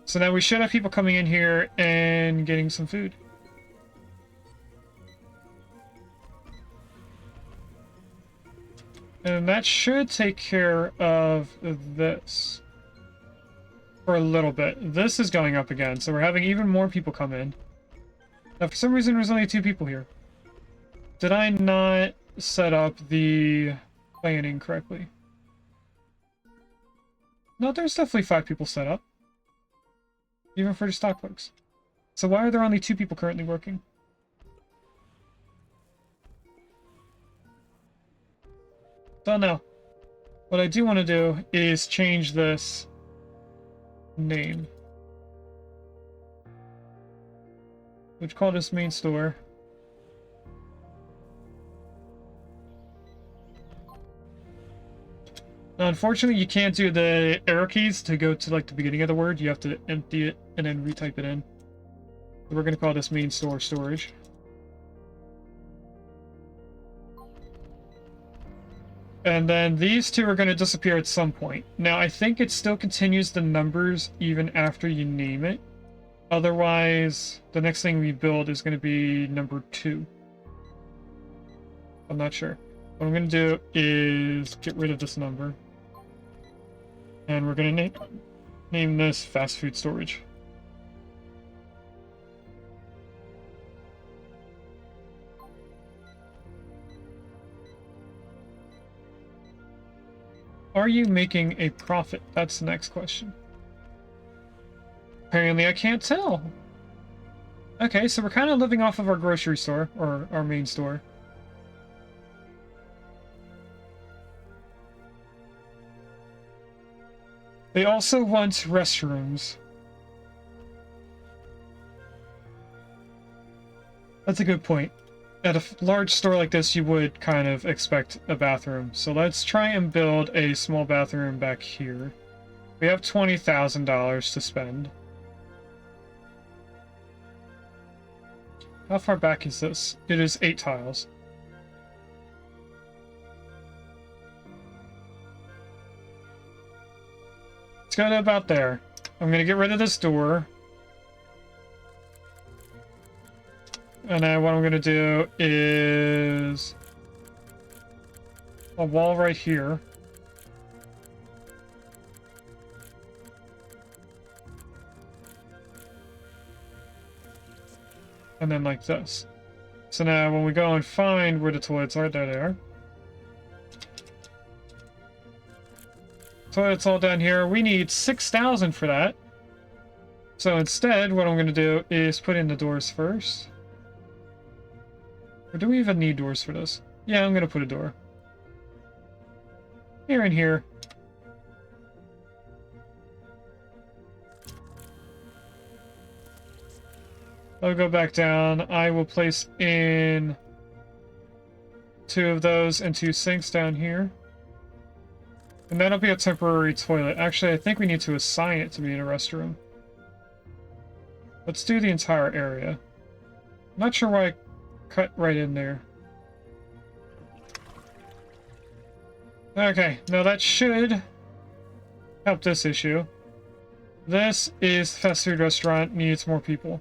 So now we should have people coming in here and getting some food. And that should take care of this for a little bit. This is going up again, so we're having even more people come in. Now, for some reason, there's only 2 people here. Did I not set up the planning correctly? No, there's definitely 5 people set up. Even for the stock folks. So why are there only 2 people currently working? Don't know. What I do want to do is change this name. Which call this main store. Now, unfortunately, you can't do the arrow keys to go to like the beginning of the word. You have to empty it and then retype it in. So we're going to call this main store storage. And then these 2 are going to disappear at some point. Now, I think it still continues the numbers even after you name it. Otherwise, the next thing we build is going to be number 2. I'm not sure. What I'm going to do is get rid of this number. And we're going to name this fast food storage. Are you making a profit? That's the next question. Apparently I can't tell. Okay, so we're kind of living off of our grocery store, or our main store. They also want restrooms. That's a good point. At a large store like this, you would kind of expect a bathroom. So let's try and build a small bathroom back here. We have $20,000 to spend. How far back is this? It is 8 tiles. Let's go to about there. I'm going to get rid of this door. And then what I'm going to do is a wall right here. And then like this. So now when we go and find where the toilets are, there they are. Toilets all down here. We need 6,000 for that. So instead, what I'm going to do is put in the doors first. Or do we even need doors for this? Yeah, I'm going to put a door. Here and here. I'll go back down. I will place in 2 of those and 2 sinks down here. And that'll be a temporary toilet. Actually, I think we need to assign it to be in a restroom. Let's do the entire area. I'm not sure why I cut right in there. Okay, now that should help this issue. This is fast food restaurant, needs more people.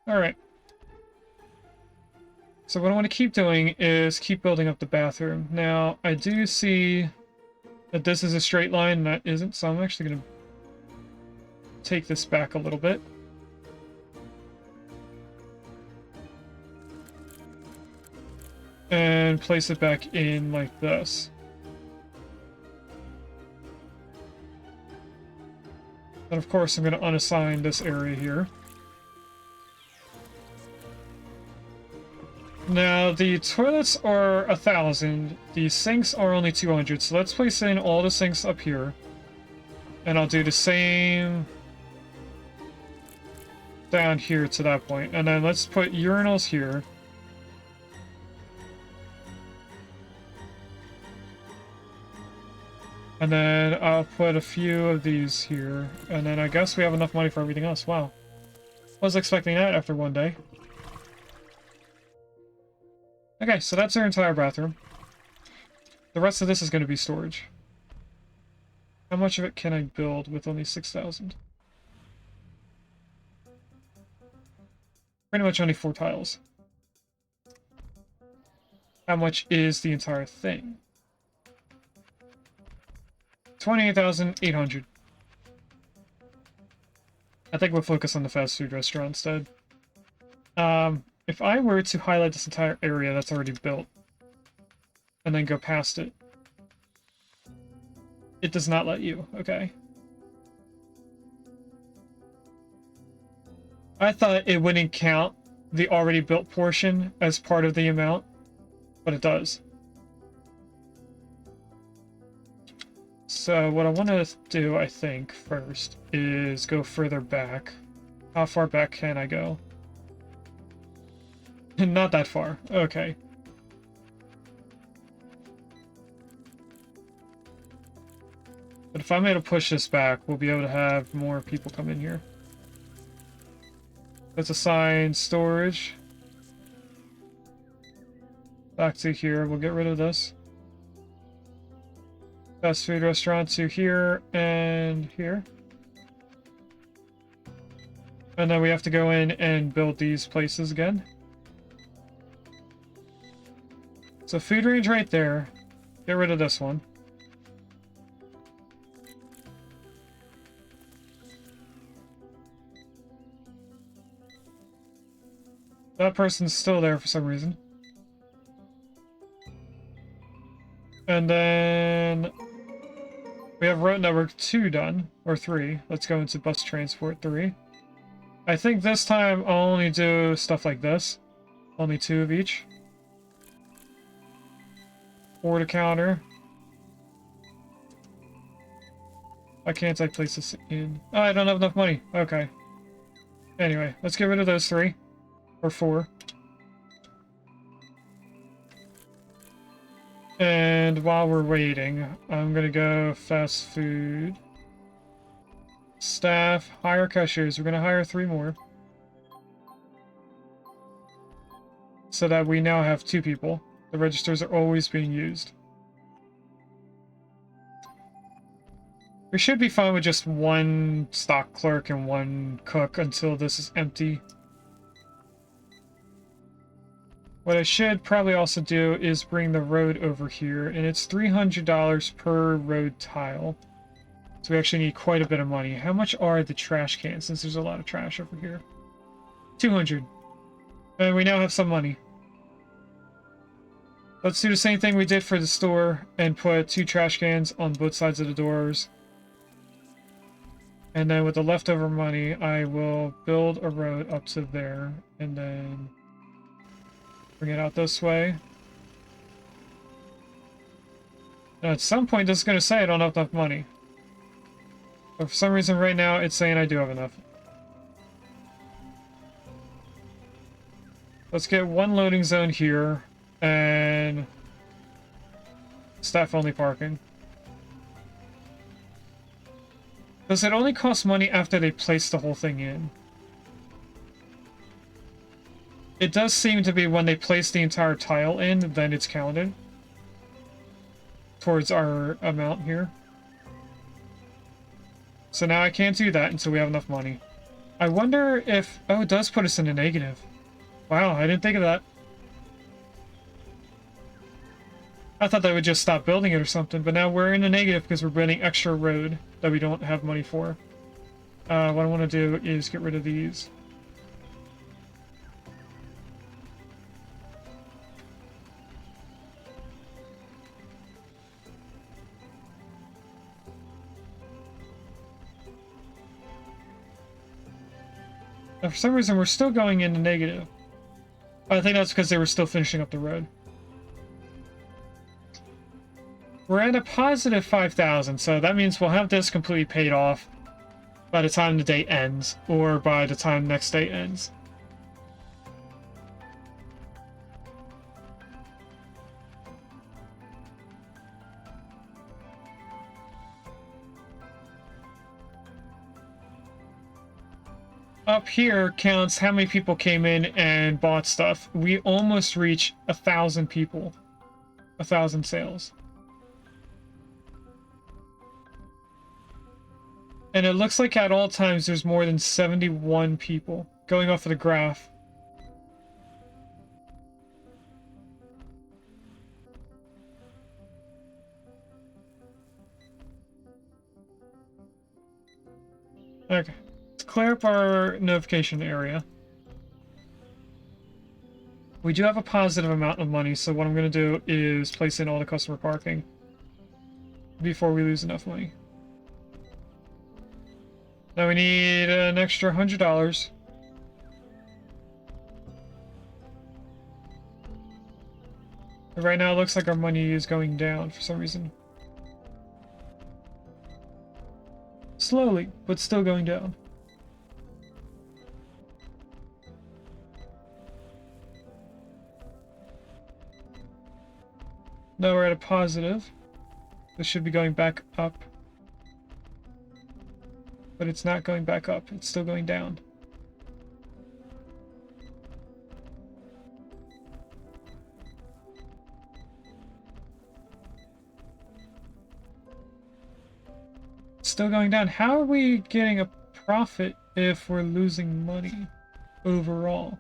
Alright. So what I want to keep doing is keep building up the bathroom. Now, I do see that this is a straight line and that isn't, so I'm actually going to take this back a little bit. And place it back in like this. And of course, I'm going to unassign this area here. Now, the toilets are 1,000. The sinks are only 200. So let's place in all the sinks up here. And I'll do the same down here to that point. And then let's put urinals here. And then I'll put a few of these here. And then I guess we have enough money for everything else. Wow. Wasn't expecting that after one day. Okay, so that's our entire bathroom. The rest of this is going to be storage. How much of it can I build with only 6,000? Pretty much only 4 tiles. How much is the entire thing? 28,800. I think we'll focus on the fast food restaurant instead. If I were to highlight this entire area that's already built, and then go past it, it does not let you. Okay. I thought it wouldn't count the already built portion as part of the amount, but it does. So what I want to do, I think, first is go further back. How far back can I go? Not that far. Okay. But if I'm able to push this back, we'll be able to have more people come in here. Let's assign storage. Back to here. We'll get rid of this. Fast food restaurant to here and here. And then we have to go in and build these places again. So food range right there. Get rid of this one. That person's still there for some reason. And then we have road network 2 done, or 3. Let's go into bus transport 3. I think this time I'll only do stuff like this. Only 2 of each. Order counter. Why can't I place this in? Oh, I don't have enough money. Okay. Anyway, let's get rid of those 3. Or 4. And while we're waiting, I'm gonna go fast food. Staff, hire cashiers. We're gonna hire 3 more. So that we now have 2 people. The registers are always being used. We should be fine with just 1 stock clerk and 1 cook until this is empty. What I should probably also do is bring the road over here, and it's $300 per road tile. So we actually need quite a bit of money. How much are the trash cans, since there's a lot of trash over here? 200. And we now have some money. Let's do the same thing we did for the store and put 2 trash cans on both sides of the doors. And then with the leftover money, I will build a road up to there, and then bring it out this way. Now at some point this is going to say I don't have enough money. But for some reason right now it's saying I do have enough. Let's get 1 loading zone here and staff only parking. Does it only cost money after they place the whole thing in? It does seem to be when they place the entire tile in, then it's counted towards our amount here. So now I can't do that until we have enough money. I wonder if... Oh, it does put us in a negative. Wow, I didn't think of that. I thought that would just stop building it or something, but now we're in a negative because we're building extra road that we don't have money for. What I want to do is get rid of these. Now, for some reason, we're still going into negative. I think that's because they were still finishing up the road. We're at a positive 5,000, so that means we'll have this completely paid off by the time the day ends, or by the time next day ends. up here counts how many people came in and bought stuff. We almost reach 1,000 people. 1,000 sales. And it looks like at all times there's more than 71 people going off of the graph. Okay, let's clear up our notification area. We do have a positive amount of money, so what I'm going to do is place in all the customer parking before we lose enough money. Now we need an extra $100. Right now it looks like our money is going down for some reason. Slowly, but still going down. Now we're at a positive. This should be going back up. But it's not going back up, it's still going down. Still going down. How are we getting a profit if we're losing money overall?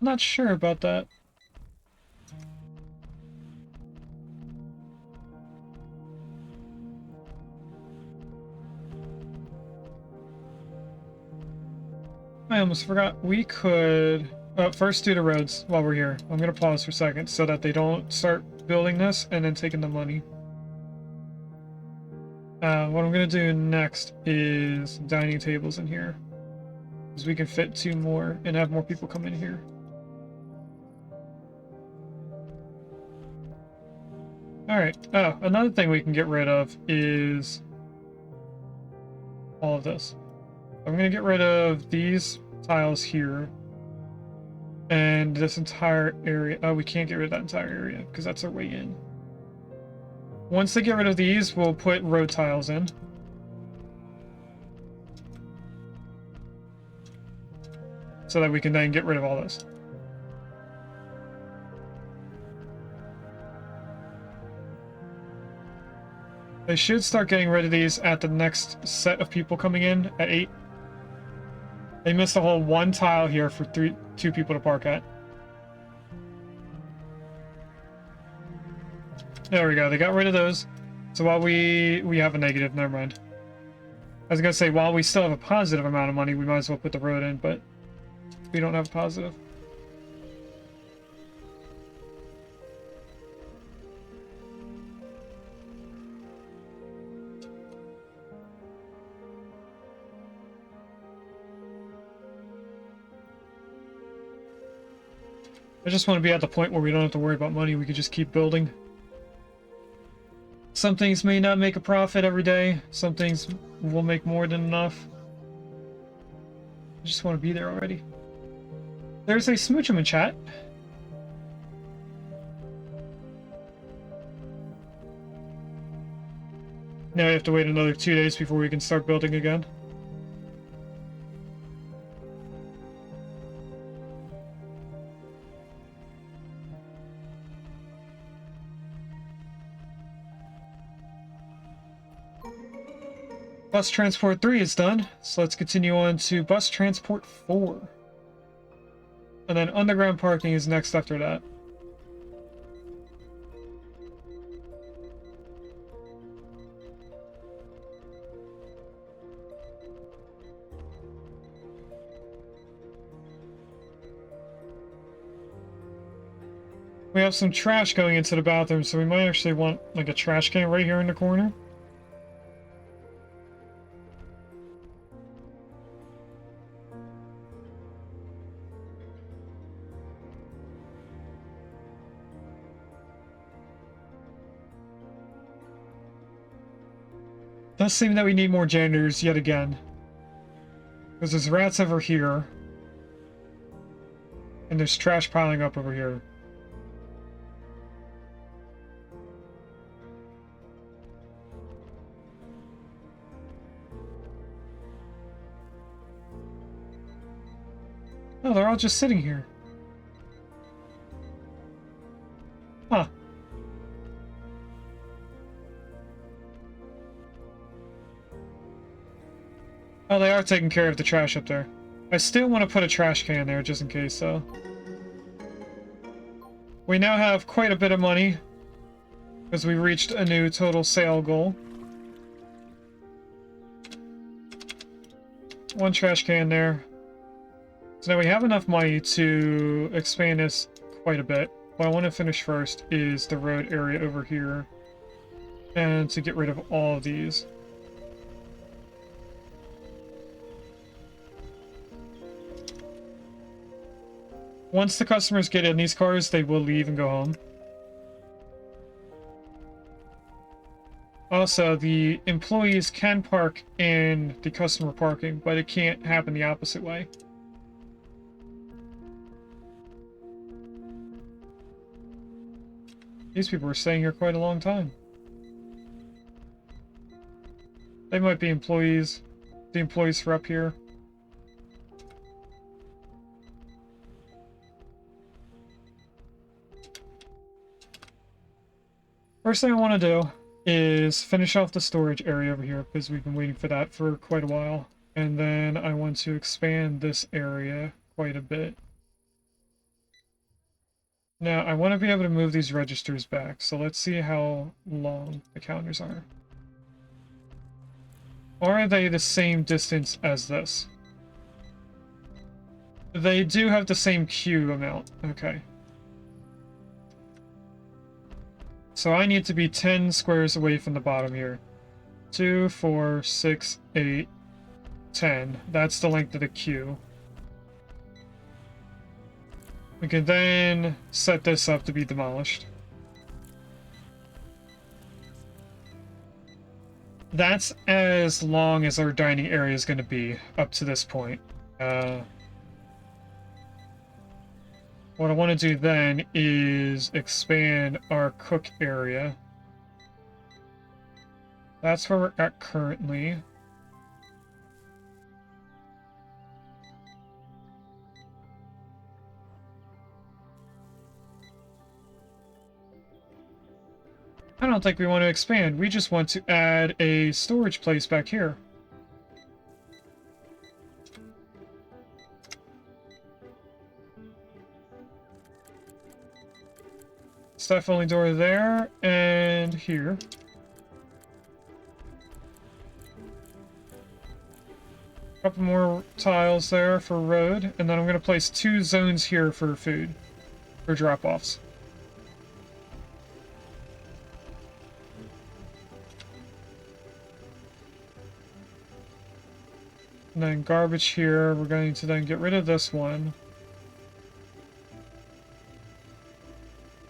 I'm not sure about that. I almost forgot. We could first do the roads while we're here. I'm gonna pause for a second so that they don't start building this and then taking the money. What I'm gonna do next is dining tables in here, because we can fit 2 more and have more people come in here. Alright. Oh, another thing we can get rid of is all of this. I'm going to get rid of these tiles here and this entire area. Oh, we can't get rid of that entire area because that's our way in. Once they get rid of these, we'll put road tiles in. So that we can then get rid of all this. They should start getting rid of these at the next set of people coming in at 8. They missed a whole 1 tile here for 2 people to park at. There we go. They got rid of those. So while we have a negative, never mind. I was gonna say, while we still have a positive amount of money, we might as well put the road in, but we don't have a positive. I just want to be at the point where we don't have to worry about money. We could just keep building. Some things may not make a profit every day. Some things will make more than enough. I just want to be there already. There's a Smoochum in chat. Now we have to wait another 2 days before we can start building again. Bus Transport 3 is done, so let's continue on to Bus Transport 4. And then underground parking is next after that. We have some trash going into the bathroom, so we might actually want like a trash can right here in the corner. Does seem that we need more janitors yet again. Because there's rats over here. And there's trash piling up over here. Oh, they're all just sitting here. Huh. Oh, they are taking care of the trash up there. I still want to put a trash can there just in case, though. We now have quite a bit of money because we reached a new total sale goal. One trash can there. So now we have enough money to expand this quite a bit. What I want to finish first is the road area over here. And to get rid of all of these. Once the customers get in these cars, they will leave and go home. Also, the employees can park in the customer parking, but it can't happen the opposite way. These people were staying here quite a long time. They might be employees. The employees for up here. First thing I want to do is finish off the storage area over here because we've been waiting for that for quite a while. And then I want to expand this area quite a bit. Now, I want to be able to move these registers back, so let's see how long the counters are. Are they the same distance as this? They do have the same queue amount. Okay. So I need to be 10 squares away from the bottom here. 2, 4, 6, 8, 10. That's the length of the queue. We can then set this up to be demolished. That's as long as our dining area is going to be up to this point. What I want to do then is expand our cook area. That's where we're at currently. I don't think we want to expand. We just want to add a storage place back here. Staff only door there and here. Couple more tiles there for road, and then I'm going to place 2 zones here for food, for drop-offs. And then garbage here, we're going to then get rid of this one.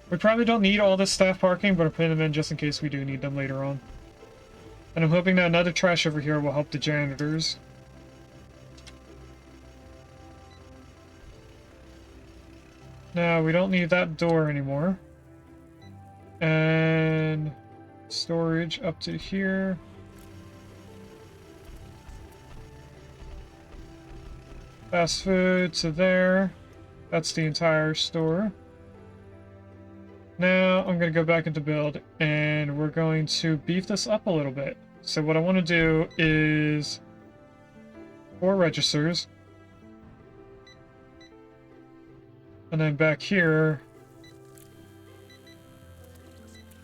We probably don't need all this staff parking, but I'm putting them in just in case we do need them later on. And I'm hoping that another trash over here will help the janitors. Now, we don't need that door anymore. And storage up to here. Fast food to there. That's the entire store. Now I'm going to go back into build and we're going to beef this up a little bit. So what I want to do is 4 registers. And then back here,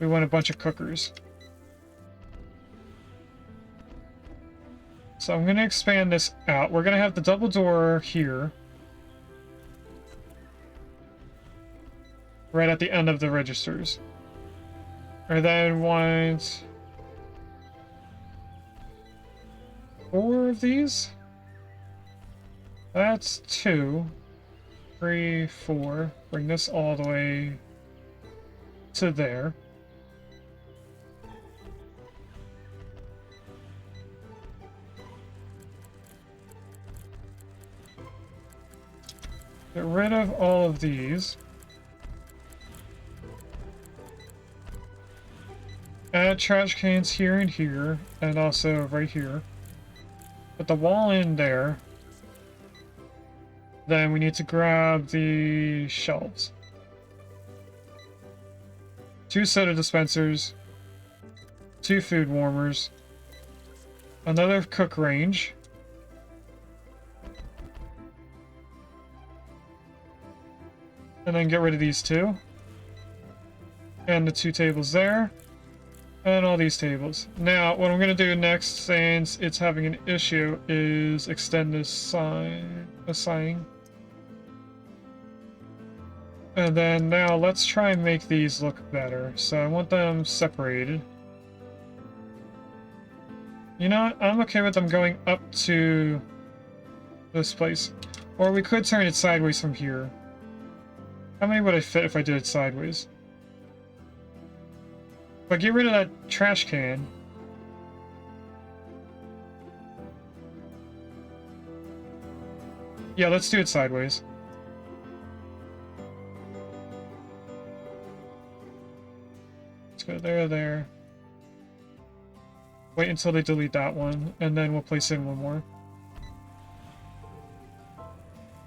we want a bunch of cookers. So I'm going to expand this out. We're going to have the double door here. Right at the end of the registers. I then want 4 of these. That's 2, 3, 4. Bring this all the way to there. Get rid of all of these. Add trash cans here and here, and also right here. Put the wall in there. Then we need to grab the shelves. 2 soda dispensers. 2 food warmers. Another cook range. And then get rid of these 2. And the 2 tables there. And all these tables. Now, what I'm going to do next, since it's having an issue, is extend this sign. And then now let's try and make these look better. So I want them separated. You know what? I'm okay with them going up to this place. Or we could turn it sideways from here. How many would I fit if I did it sideways? But get rid of that trash can. Yeah, let's do it sideways. Let's go there. Wait until they delete that one, and then we'll place in one more.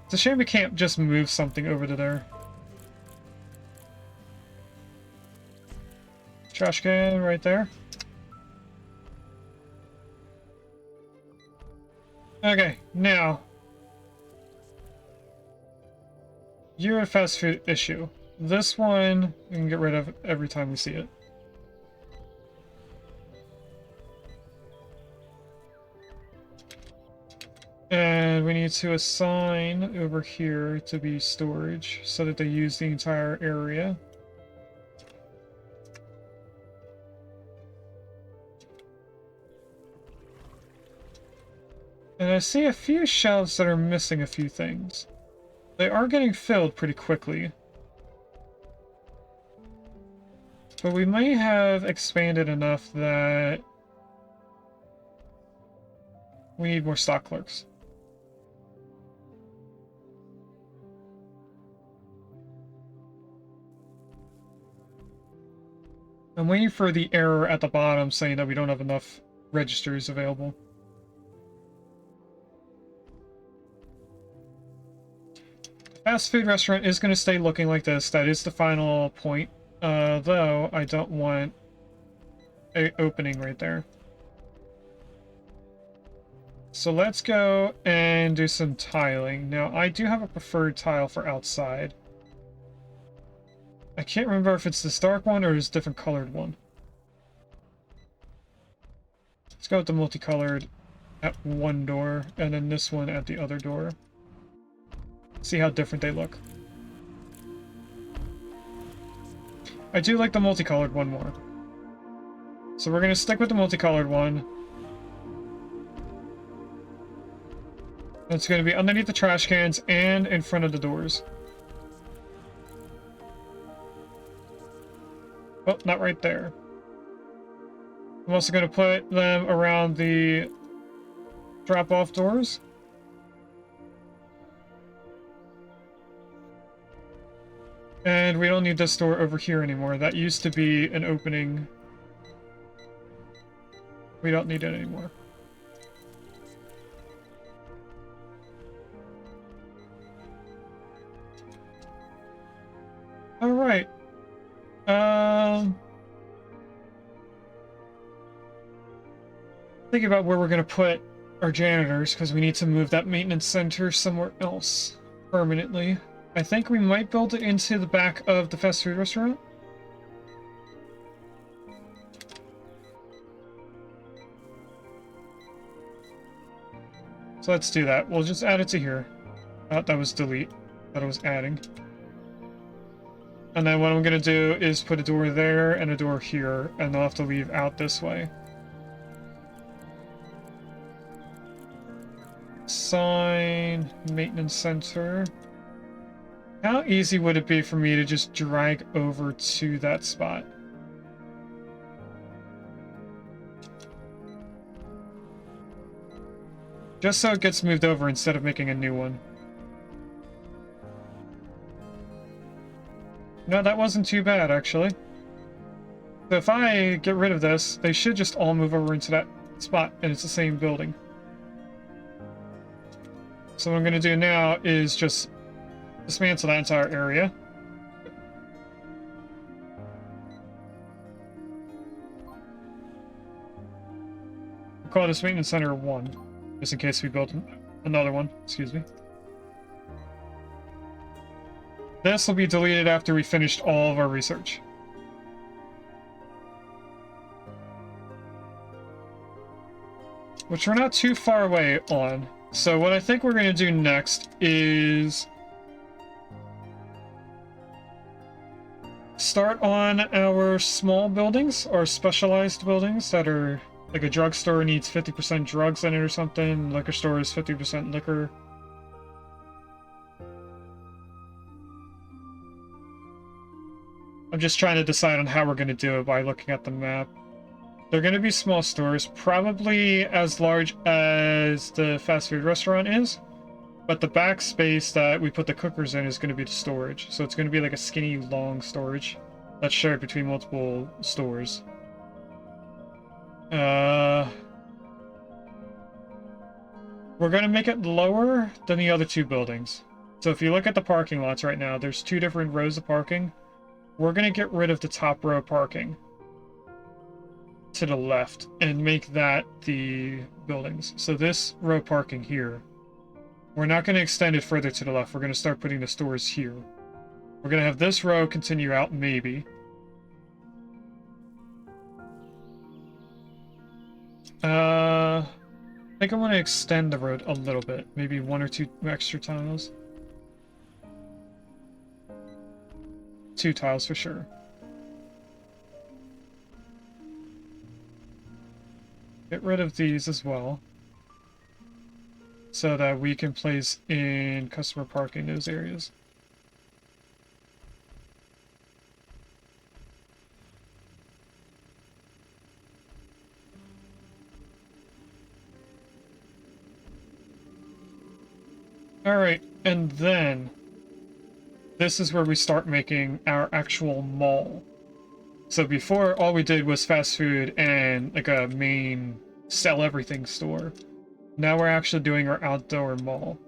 It's a shame we can't just move something over to there. Trash can right there. Okay, now. You're a fast food issue. This one we can get rid of every time we see it. And we need to assign over here to be storage so that they use the entire area. And I see a few shelves that are missing a few things. They are getting filled pretty quickly. But we may have expanded enough that we need more stock clerks. I'm waiting for the error at the bottom saying that we don't have enough registers available. Fast food restaurant is going to stay looking like this. That is the final point. Though I don't want an opening right there. So let's go and do some tiling. Now, I do have a preferred tile for outside. I can't remember if it's this dark one or this different colored one. Let's go with the multicolored at one door, and then this one at the other door. See how different they look. I do like the multicolored one more. So we're going to stick with the multicolored one. It's going to be underneath the trash cans and in front of the doors. Oh, not right there. I'm also going to put them around the drop-off doors. And we don't need this door over here anymore. That used to be an opening. We don't need it anymore. All right. Thinking about where we're going to put our janitors, because we need to move that maintenance center somewhere else permanently. I think we might build it into the back of the fast food restaurant. So let's do that. We'll just add it to here. Oh, that was delete. Thought it was adding. And then what I'm going to do is put a door there and a door here, and they'll have to leave out this way. Sign maintenance center. How easy would it be for me to just drag over to that spot? Just so it gets moved over instead of making a new one. no, that wasn't too bad, actually. So if I get rid of this, they should just all move over into that spot, and it's the same building. So what I'm going to do now is just dismantle that entire area. We'll call this Maintenance Center 1, just in case we build another one. Excuse me. This will be deleted after we finished all of our research. Which we're not too far away on. So what I think we're going to do next is start on our small buildings, or specialized buildings that are like a drugstore needs 50% drugs in it or something, liquor store is 50% liquor. I'm just trying to decide on how we're going to do it by looking at the map. They're going to be small stores, probably as large as the fast food restaurant is, but the back space that we put the cookers in is going to be the storage. So it's going to be like a skinny, long storage that's shared between multiple stores. We're going to make it lower than the other two buildings. So if you look at the parking lots right now, there's two different rows of parking. We're going to get rid of the top row parking to the left and make that the buildings. So this row parking here, we're not going to extend it further to the left. We're going to start putting the stores here. We're going to have this row continue out, maybe. I think I want to extend the road a little bit. Maybe 1 or 2 extra tiles. 2 tiles for sure. Get rid of these as well, so that we can place in customer parking in those areas. Alright, and then this is where we start making our actual mall. So before, all we did was fast food and like a main sell everything store. Now we're actually doing our outdoor mall.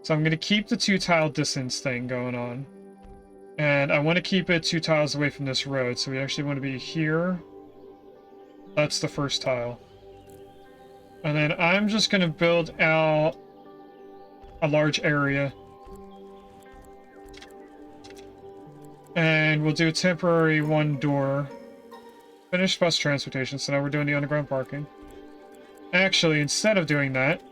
So I'm going to keep the 2 tile distance thing going on. And I want to keep it 2 tiles away from this road. So we actually want to be here. That's the first tile. And then I'm just going to build out a large area. And we'll do a temporary 1 door. Finished bus transportation, so now we're doing the underground parking. Actually, instead of doing that,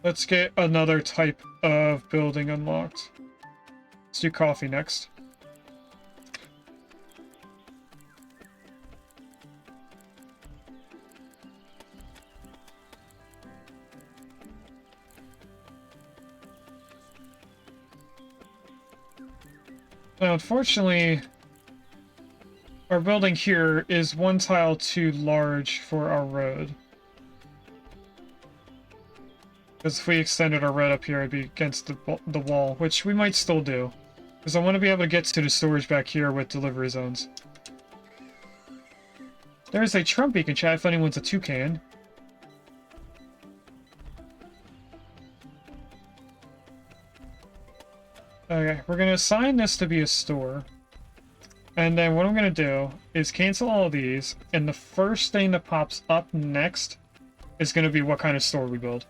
let's get another type of building unlocked. Let's do coffee next. Now, unfortunately, our building here is 1 tile too large for our road. Because if we extended our road up here, it'd be against the wall, which we might still do. Because I want to be able to get to the storage back here with delivery zones. There's a Trump beacon chat if anyone's a toucan. Okay, we're going to assign this to be a store. And then what I'm going to do is cancel all of these, and the first thing that pops up next is going to be what kind of store we build.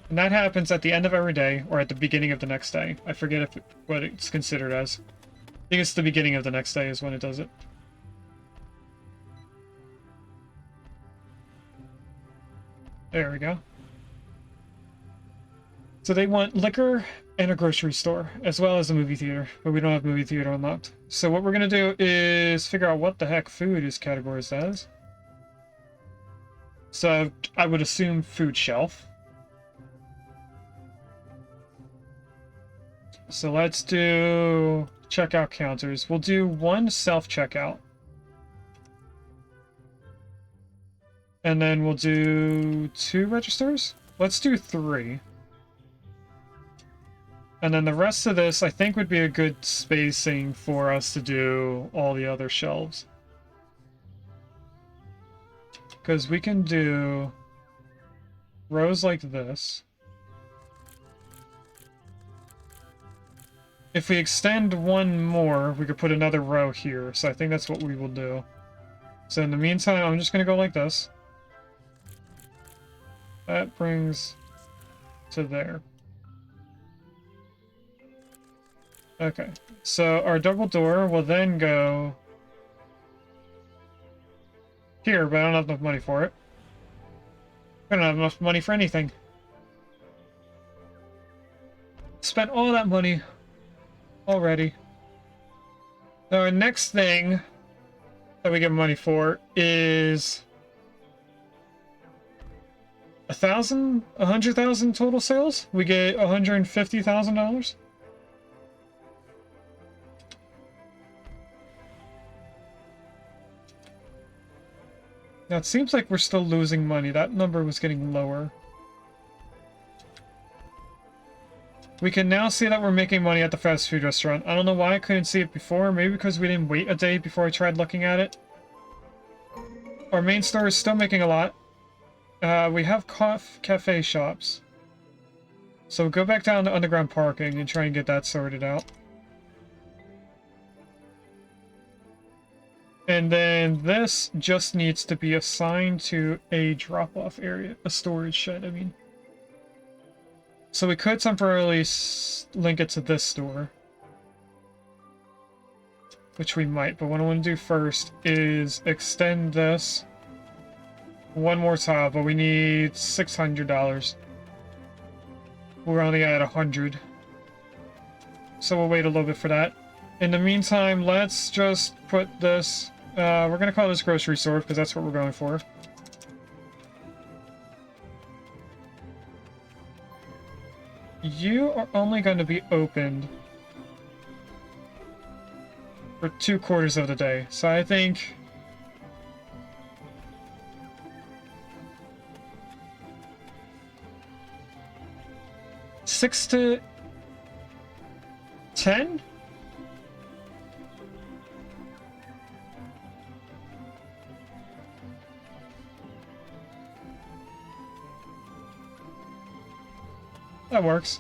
And that happens at the end of every day, or at the beginning of the next day. I forget what it's considered as. I think it's the beginning of the next day is when it does it. There we go. So they want liquor and a grocery store, as well as a movie theater, but we don't have movie theater unlocked. So what we're going to do is figure out what the heck food is categorized as. So I would assume food shelf. So let's do checkout counters. We'll do 1 self-checkout. And then we'll do 2 registers? Let's do 3. And then the rest of this, I think, would be a good spacing for us to do all the other shelves. Because we can do rows like this. If we extend one more, we could put another row here. So I think that's what we will do. So in the meantime, I'm just going to go like this. That brings to there. Okay, so our double door will then go here, but I don't have enough money for it. I don't have enough money for anything. Spent all that money already. So our next thing that we get money for is 100,000 total sales. We get $150,000. Now it seems like we're still losing money. That number was getting lower. We can now see that we're making money at the fast food restaurant. I don't know why I couldn't see it before. Maybe because we didn't wait a day before I tried looking at it. Our main store is still making a lot. We have cafe shops. So go back down to underground parking and try and get that sorted out. And then this just needs to be assigned to a drop-off area, a storage shed, I mean. So we could temporarily link it to this store. Which we might, but what I want to do first is extend this one more tile, but we need $600. We're only at 100. So we'll wait a little bit for that. In the meantime, let's just put this... we're going to call this grocery store because that's what we're going for. You are only going to be opened for 2/4 of the day. So I think... $6 to $10? That works.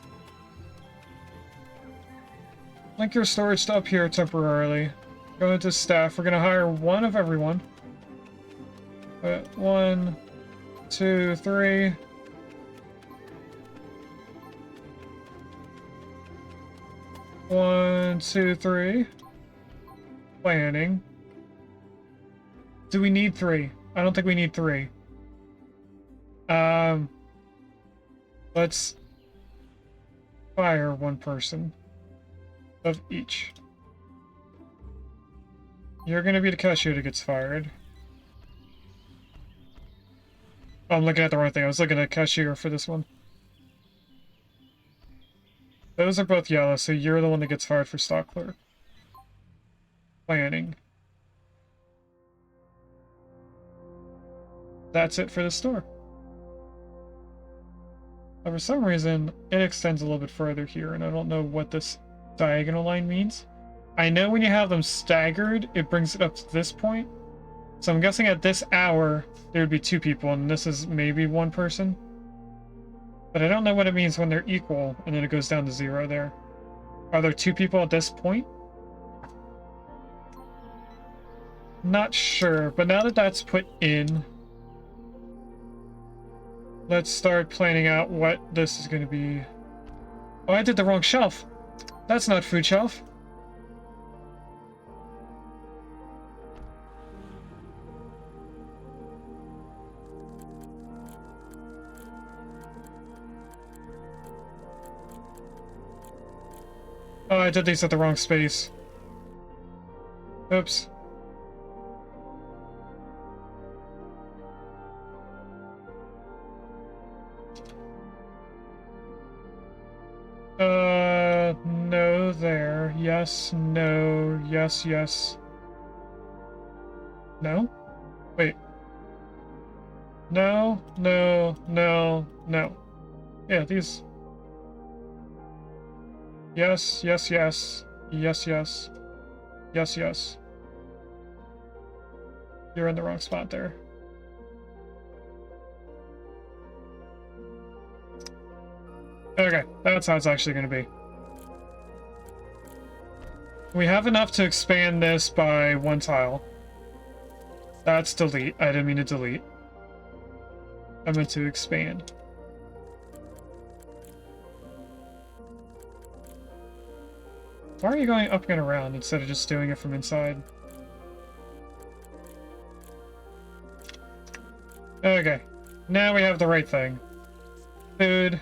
Link your storage to up here temporarily. Go into staff. We're gonna hire one of everyone. 1, 2, 3. One, two, three. Planning. Do we need 3? I don't think we need 3. Let's fire one person of each. You're gonna be the cashier that gets fired. Oh, I'm looking at the wrong thing. I was looking at cashier for this one. Those are both yellow, so you're the one that gets fired for stock clerk. Planning. That's it for the store. Now, for some reason, it extends a little bit further here, and I don't know what this diagonal line means. I know when you have them staggered, it brings it up to this point. So I'm guessing at this hour, there would be 2 people, and this is maybe 1 person. But I don't know what it means when they're equal, and then it goes down to 0 there. Are there 2 people at this point? Not sure, but now that that's put in, let's start planning out what this is going to be. Oh, I did the wrong shelf. That's not food shelf. Oh, I did these at the wrong space. Oops. No there. Yes, no, yes, yes. No? Wait. No, no, no, no. Yeah, these... Yes, yes, yes. Yes, yes. Yes, yes. You're in the wrong spot there. Okay, that's how it's actually going to be. We have enough to expand this by 1 tile. That's delete. I didn't mean to delete. I meant to expand. Why are you going up and around instead of just doing it from inside? Okay, now we have the right thing. Food.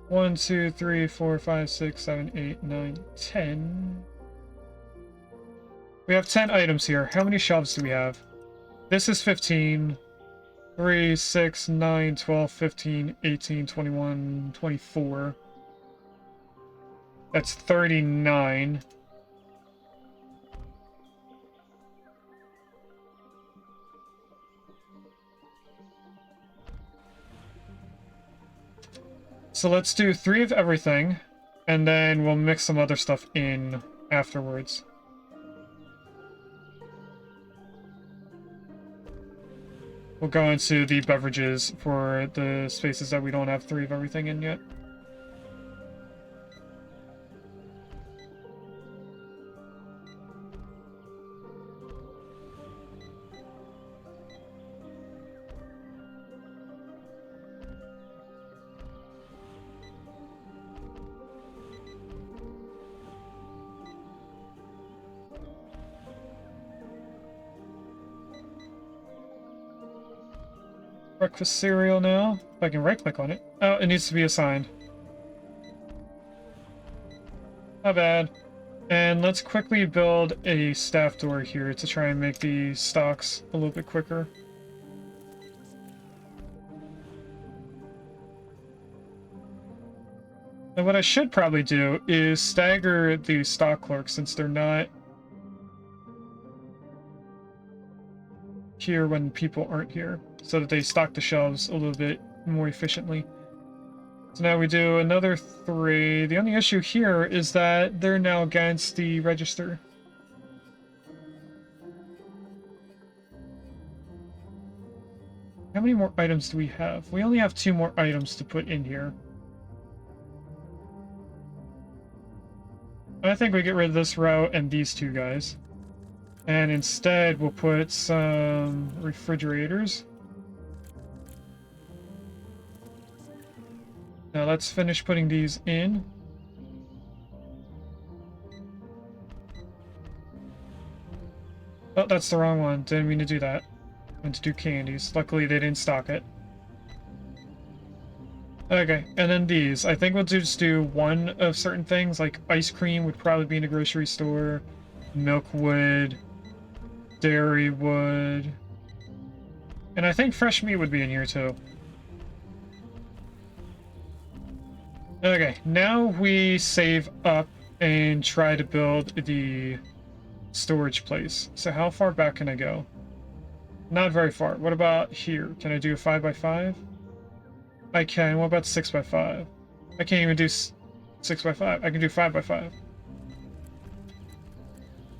1, 2, 3, 4, 5, 6, 7, 8, 9, 10. We have 10 items here. How many shelves do we have? This is 15. 3, 6, 9, 12, 15, 18, 21, 24. That's 39. So let's do 3 of everything, and then we'll mix some other stuff in afterwards. We'll go into the beverages for the spaces that we don't have 3 of everything in yet. Breakfast cereal now. If I can right-click on it. Oh, it needs to be assigned. Not bad. And let's quickly build a staff door here to try and make the stocks a little bit quicker. And what I should probably do is stagger the stock clerks since they're not here when people aren't here, so that they stock the shelves a little bit more efficiently. So now we do another 3. The only issue here is that they're now against the register. How many more items do we have? We only have 2 more items to put in here. I think we get rid of this row and these 2 guys. And instead, we'll put some refrigerators. Now let's finish putting these in. Oh, that's the wrong one. Didn't mean to do that. I meant to do candies. Luckily, they didn't stock it. Okay, and then these. I think we'll just do 1 of certain things, like ice cream would probably be in a grocery store, milk would, dairy would, and I think fresh meat would be in here too. Okay, now we save up and try to build the storage place. So how far back can I go? Not very far. What about here? Can I do a 5x5? I can. What about 6x5? I can't even do 6x5. I can do 5x5.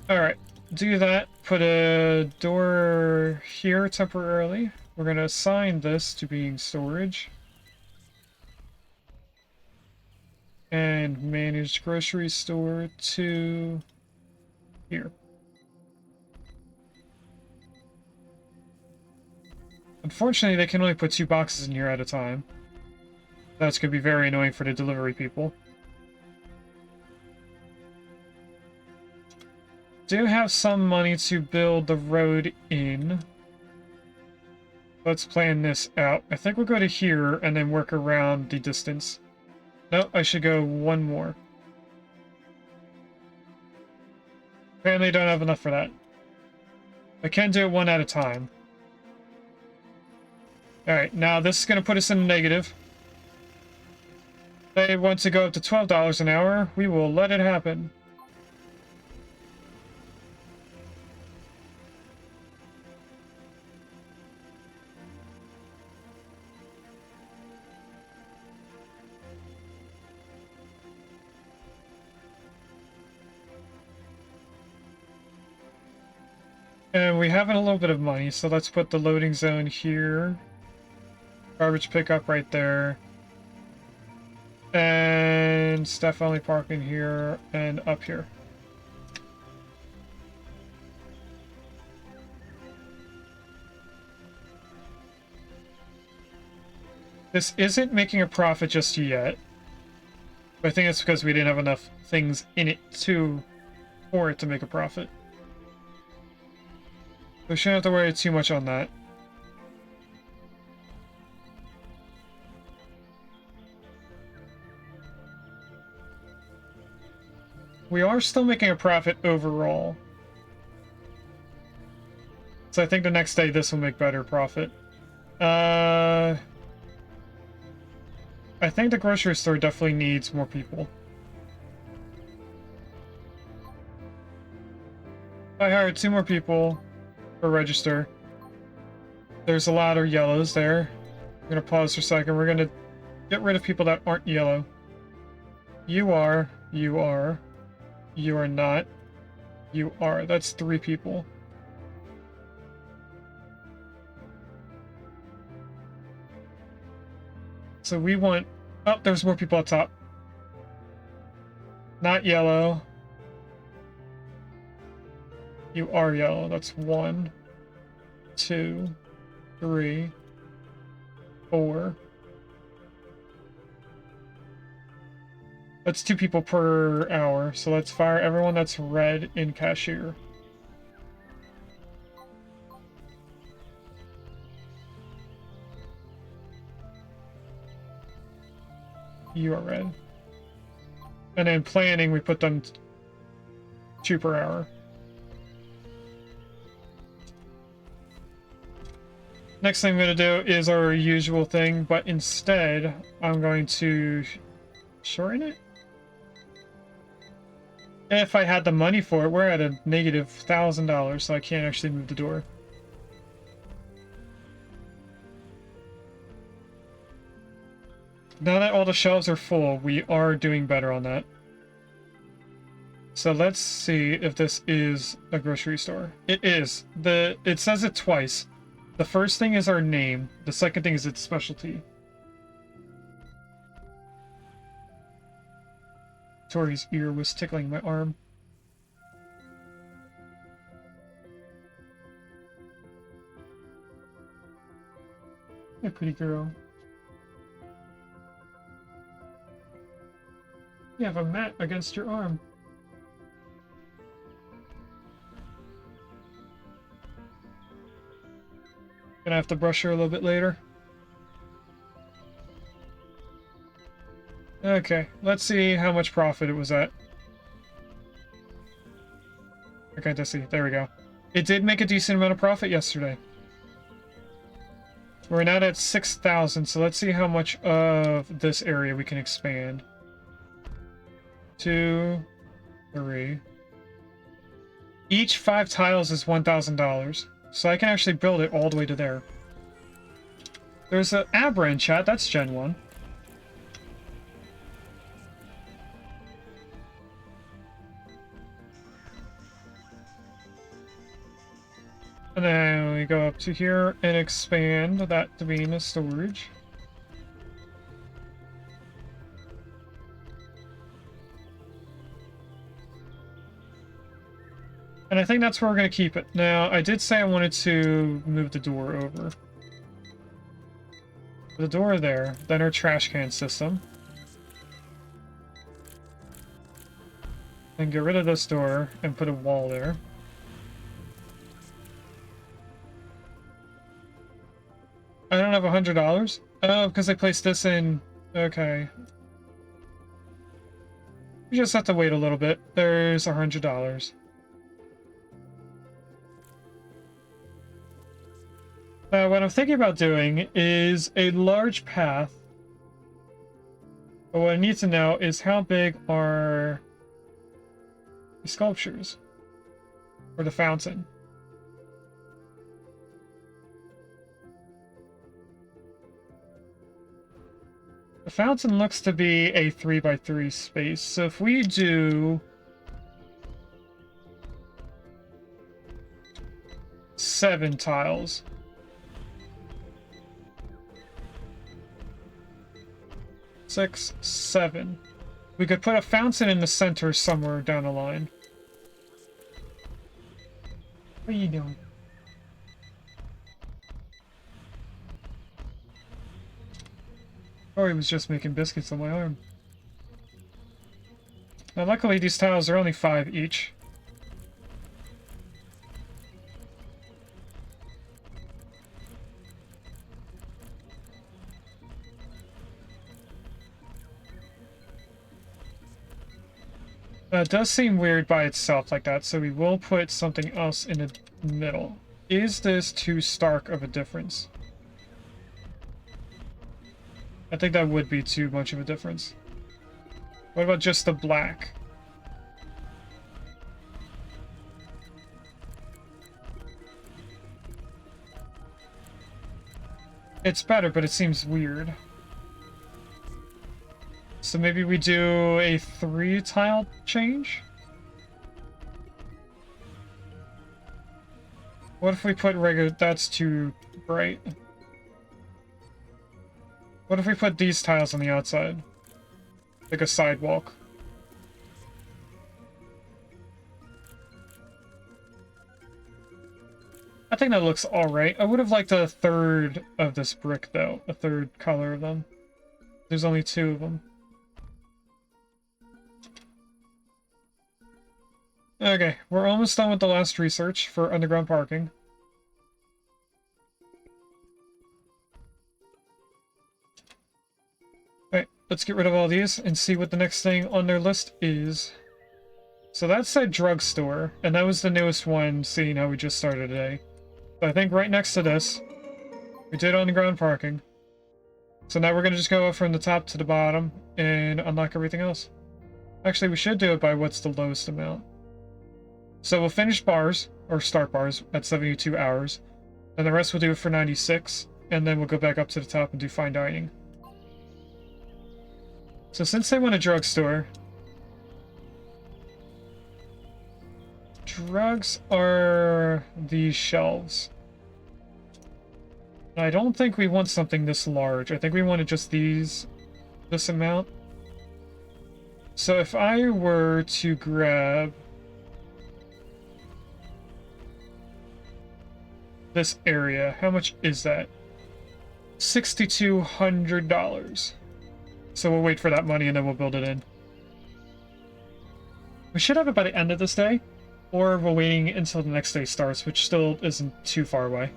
Alright, do that. Put a door here temporarily. We're going to assign this to being storage. And manage grocery store to here. Unfortunately, they can only put 2 boxes in here at a time. That's going to be very annoying for the delivery people. Do have some money to build the road in. Let's plan this out. I think we'll go to here and then work around the distance. No, I should go 1 more. Apparently don't have enough for that. I can do it 1 at a time. Alright, now this is going to put us in the negative. They want to go up to $12 an hour. We will let it happen. And we have a little bit of money, so let's put the loading zone here. Garbage pickup right there. And staff only parking here and up here. This isn't making a profit just yet. But I think it's because we didn't have enough things in it for it to make a profit. We shouldn't have to worry too much on that. We are still making a profit overall. So I think the next day this will make better profit. I think the grocery store definitely needs more people. I hired 2 more people for register. There's a lot of yellows there. I'm gonna pause for a second. We're gonna get rid of people that aren't yellow. You are not, you are. That's 3 people. So we want... Oh, there's more people up top. Not yellow. You are yellow. That's 1, 2, 3, 4. That's 2 people per hour. So let's fire everyone that's red in cashier. You are red. And then planning, we put them 2 per hour. Next thing I'm going to do is our usual thing, but instead I'm going to shorten it. If I had the money for it, we're at a negative $1,000, so I can't actually move the door. Now that all the shelves are full, we are doing better on that. So let's see if this is a grocery store. It is. It says it twice. The first thing is our name. The second thing is its specialty. Tori's ear was tickling my arm. Hey, pretty girl. You have a mat against your arm. Gonna have to brush her a little bit later. Okay, let's see how much profit it was at. Okay, let's see. There we go. It did make a decent amount of profit yesterday. We're now at 6,000, so let's see how much of this area we can expand. 2, 3. Each 5 tiles is $1,000, so I can actually build it all the way to there. There's an Abra in chat, that's Gen 1. And then we go up to here and expand that to be in the storage. And I think that's where we're going to keep it. Now, I did say I wanted to move the door over. The door there, then our trash can system. And get rid of this door and put a wall there. I don't have $100? Oh, because I placed this in... Okay. We just have to wait a little bit. There's $100. What I'm thinking about doing is a large path. But what I need to know is how big are the sculptures? Or the fountain? The fountain looks to be a 3x3 space, so if we do... 7 tiles. Six, 7. We could put a fountain in the center somewhere down the line. What are you doing? Oh, he was just making biscuits on my arm. Now, luckily, these tiles are only 5 each. It does seem weird by itself like that, so we will put something else in the middle. Is this too stark of a difference? I think that would be too much of a difference. What about just the black? It's better, but it seems weird. So maybe we do a 3 tile change? What if we put regular... That's too bright. What if we put these tiles on the outside? Like a sidewalk. I think that looks alright. I would have liked a third of this brick, though. A third color of them. There's only 2 of them. Okay, we're almost done with the last research for underground parking. Alright, let's get rid of all these and see what the next thing on their list is. So that said drugstore, and that was the newest one, seeing how we just started today. So I think right next to this, we did underground parking. So now we're going to just go from the top to the bottom and unlock everything else. Actually, we should do it by what's the lowest amount. So we'll finish bars, or start bars, at 72 hours. And the rest we'll do it for 96. And then we'll go back up to the top and do fine dining. So since they want a drugstore... Drugs are these shelves. I don't think we want something this large. I think we wanted just this amount. So if I were to grab this area, how much is that? $6,200. So we'll wait for that money and then we'll build it in. We should have it by the end of this day, or we're waiting until the next day starts, which still isn't too far away.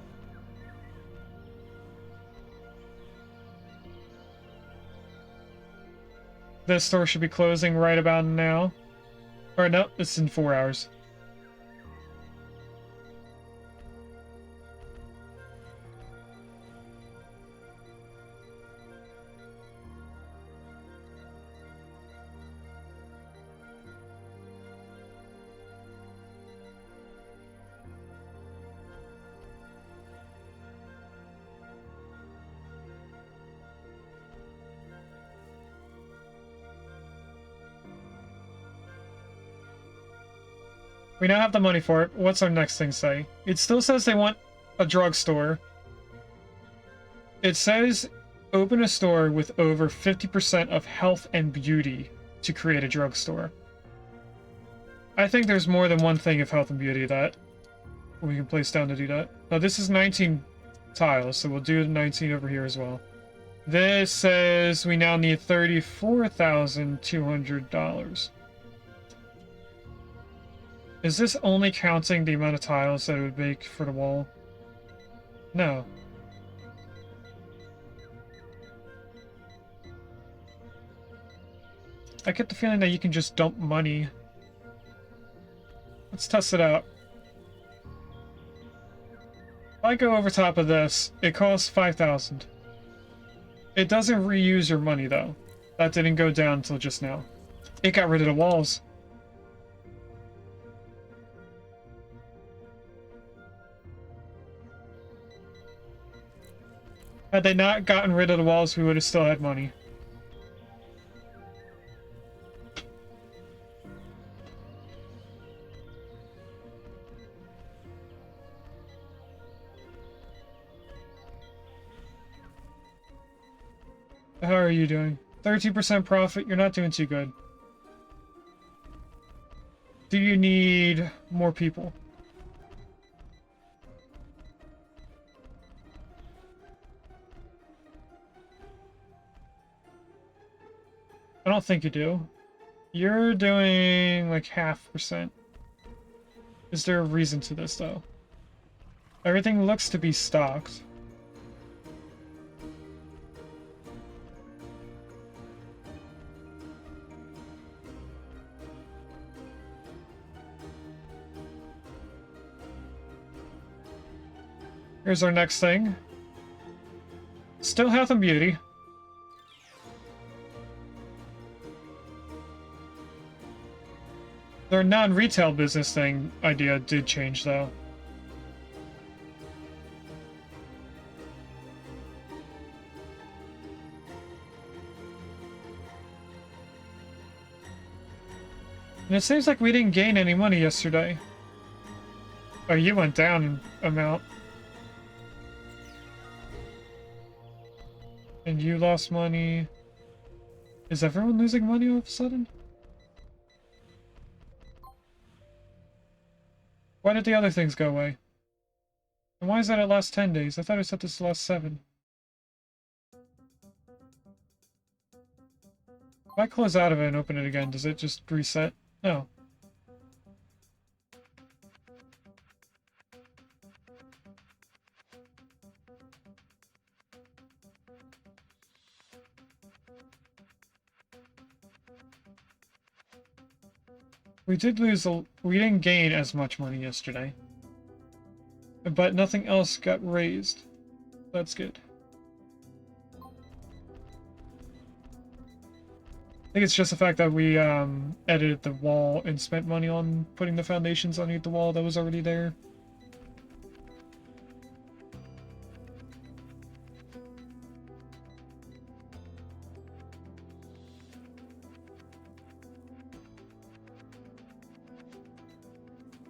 This store should be closing right about now. Or no, it's in 4 hours. We now have the money for it. What's our next thing say? It still says they want a drugstore. It says open a store with over 50% of health and beauty to create a drugstore. I think there's more than one thing of health and beauty that we can place down to do that. Now this is 19 tiles, so we'll do 19 over here as well. This says we now need $34,200. Is this only counting the amount of tiles that it would make for the wall? No. I get the feeling that you can just dump money. Let's test it out. If I go over top of this, it costs 5,000. It doesn't reuse your money though. That didn't go down until just now. It got rid of the walls. Had they not gotten rid of the walls, we would have still had money. How are you doing? 13% profit, you're not doing too good. Do you need more people? I don't think you do. You're doing like 0.5%. Is there a reason to this though? Everything looks to be stocked. Here's our next thing. Still health and beauty. Their non-retail business thing idea did change though. And it seems like we didn't gain any money yesterday. Oh, you went down amount. And you lost money. Is everyone losing money all of a sudden? Why did the other things go away? And why is that at last 10 days? I thought I set this to last 7. If I close out of it and open it again, does it just reset? No. We didn't gain as much money yesterday. But nothing else got raised. That's good. I think it's just the fact that we edited the wall and spent money on putting the foundations underneath the wall that was already there.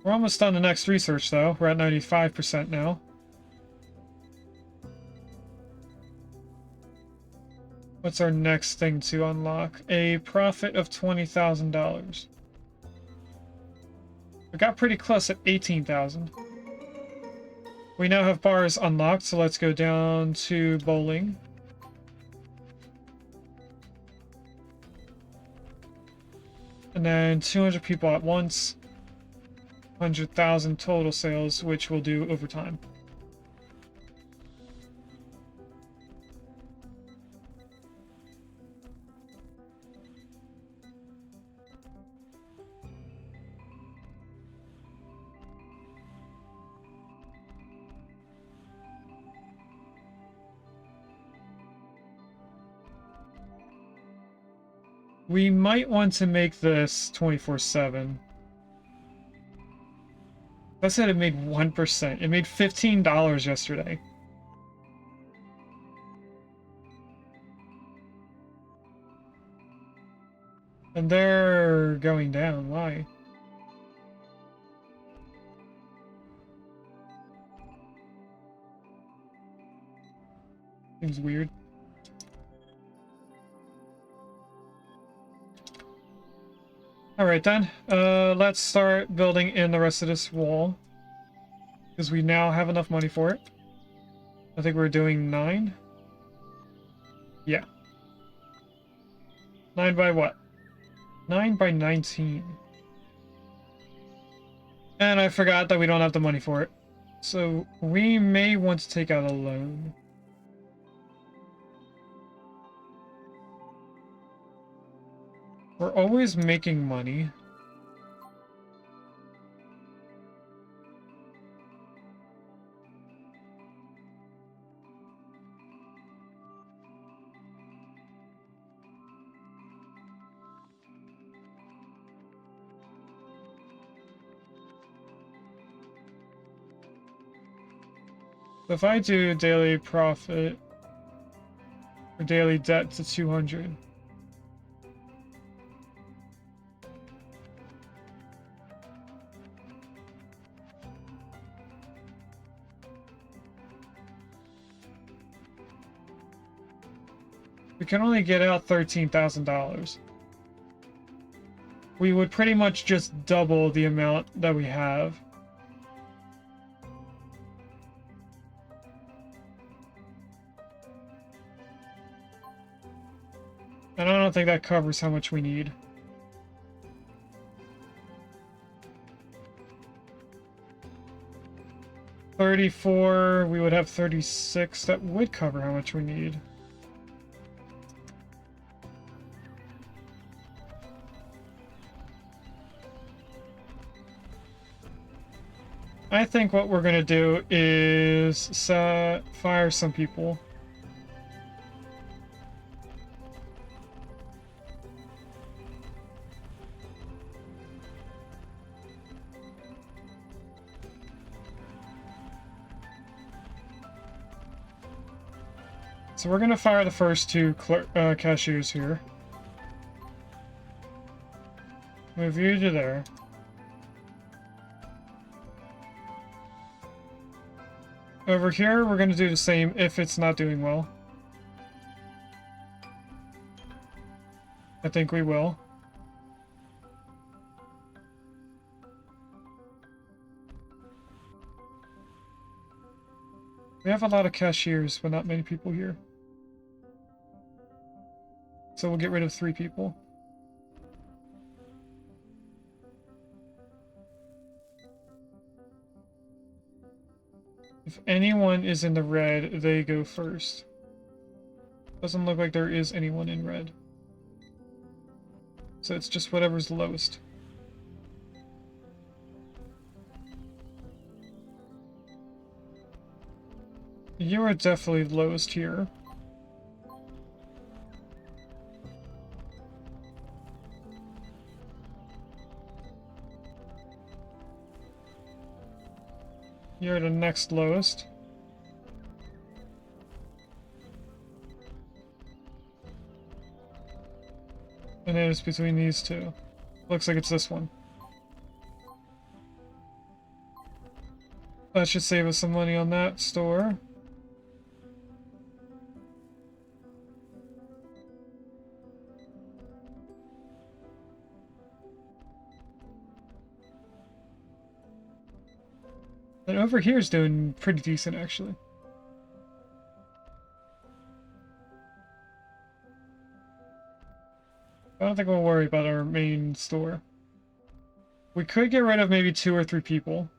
We're almost done the next research, though. We're at 95% now. What's our next thing to unlock? A profit of $20,000. We got pretty close at 18,000. We now have bars unlocked, so let's go down to bowling. And then 200 people at once. 100,000 total sales, which we'll do over time. We might want to make this 24/7. I said it made 1%. It made $15 yesterday. And they're going down. Why? Seems weird. Alright then, let's start building in the rest of this wall. Because we now have enough money for it. I think we're doing 9. Yeah. 9 by what? 9 by 19. And I forgot that we don't have the money for it. So we may want to take out a loan. We're always making money. So if I do daily profit or daily debt to 200. We can only get out $13,000. We would pretty much just double the amount that we have. And I don't think that covers how much we need. $34, we would have 36. That would cover how much we need. I think what we're gonna do is fire some people. So we're gonna fire the first two cashiers here. Move you to there. Over here, we're gonna do the same if it's not doing well. I think we will. We have a lot of cashiers, but not many people here. So we'll get rid of 3 people. If anyone is in the red, they go first. Doesn't look like there is anyone in red. So it's just whatever's lowest. You are definitely lowest here. You're the next lowest. And then it's between these two. Looks like it's this one. That should save us some money on that store. And over here is doing pretty decent, actually. I don't think we'll worry about our main store. We could get rid of maybe 2 or 3 people.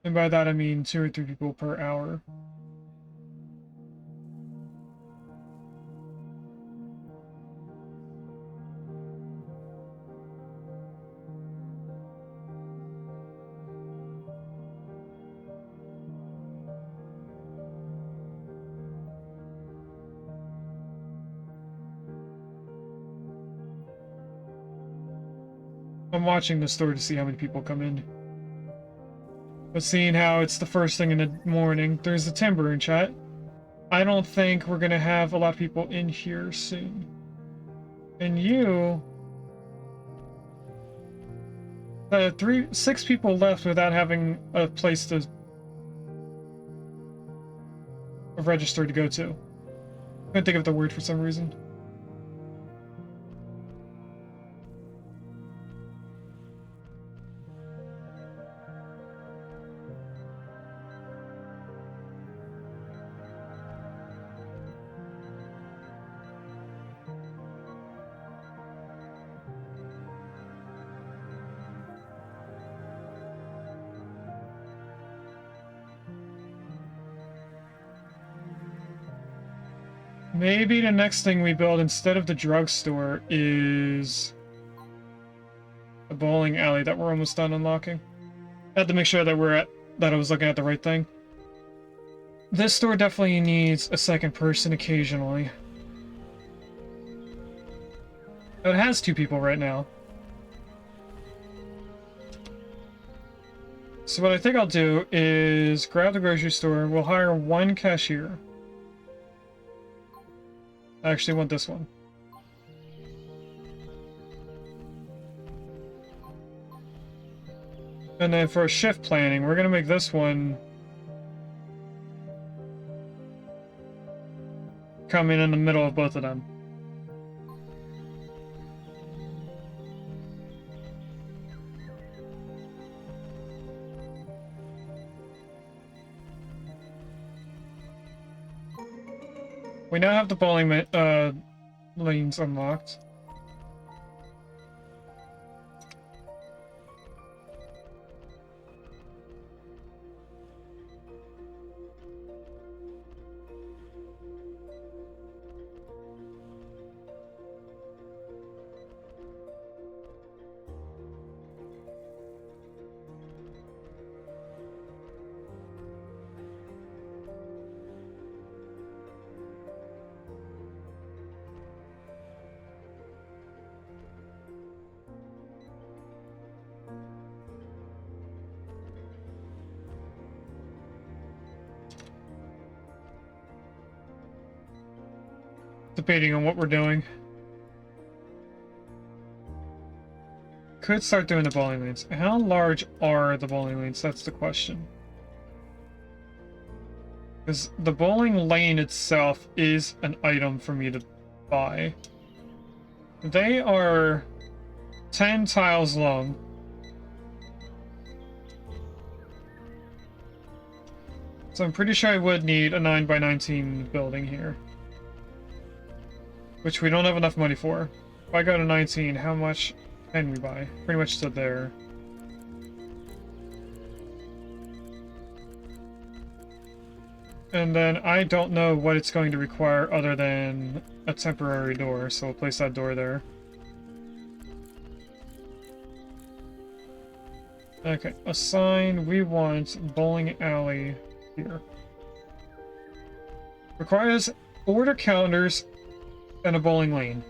And by that I mean 2 or 3 people per hour. I'm watching the store to see how many people come in. But seeing how it's the first thing in the morning, there's the timber in chat. I don't think we're gonna have a lot of people in here soon. And you... 6 people left without having a place to... a register to go to. I couldn't think of the word for some reason. Maybe the next thing we build instead of the drugstore is a bowling alley that we're almost done unlocking. I had to make sure that I was looking at the right thing. This store definitely needs a second person occasionally. It has 2 people right now. So what I think I'll do is grab the grocery store. We'll hire 1 cashier. I actually want this one. And then for shift planning, we're gonna make this one coming in the middle of both of them. We now have the bowling lanes unlocked. Debating on what we're doing. Could start doing the bowling lanes. How large are the bowling lanes? That's the question. Because the bowling lane itself is an item for me to buy. They are 10 tiles long. So I'm pretty sure I would need a 9x19 building here. Which we don't have enough money for. If I go to 19, how much can we buy? Pretty much to there. And then I don't know what it's going to require other than a temporary door, so we'll place that door there. Okay, assign, we want bowling alley here. Requires order calendars and a bowling lane.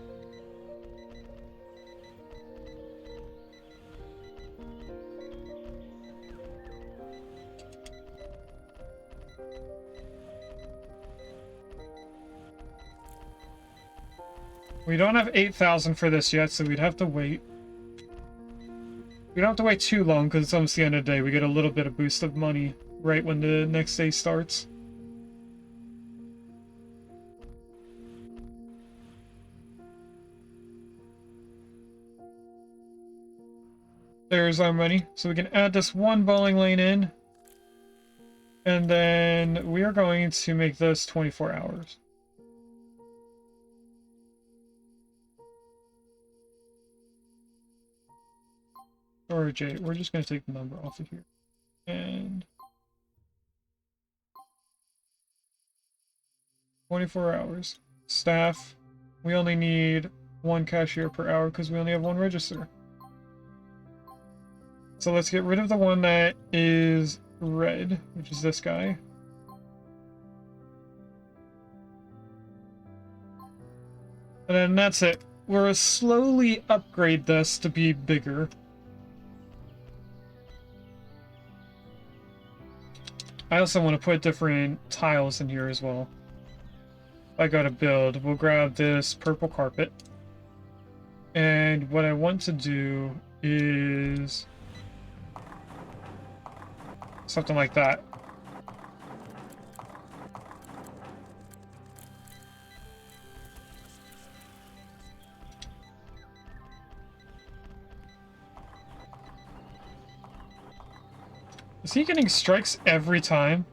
We don't have 8,000 for this yet, so we'd have to wait. We don't have to wait too long because it's almost the end of the day. We get a little bit of boost of money right when the next day starts. There's our money. So we can add this one bowling lane in. And then we are going to make this 24 hours. Storage 8. We're just going to take the number off of here. And 24 hours. Staff. We only need one cashier per hour because we only have one register. So let's get rid of the one that is red, which is this guy. And then that's it. We'll slowly upgrade this to be bigger. I also want to put different tiles in here as well. I gotta build. We'll grab this purple carpet. And what I want to do is something like that. Is he getting strikes every time?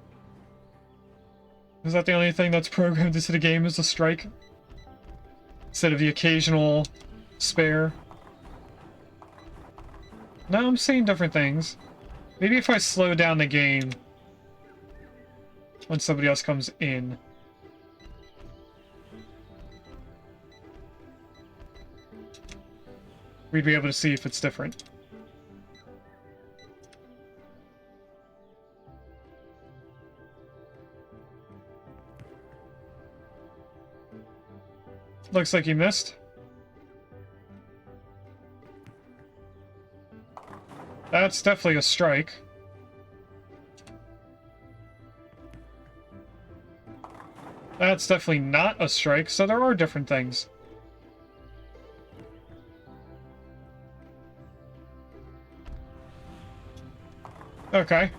Is that the only thing that's programmed into the game is a strike? Instead of the occasional spare? No, I'm seeing different things. Maybe if I slow down the game when somebody else comes in. We'd be able to see if it's different. Looks like you missed. That's definitely a strike. That's definitely not a strike, so there are different things. Okay.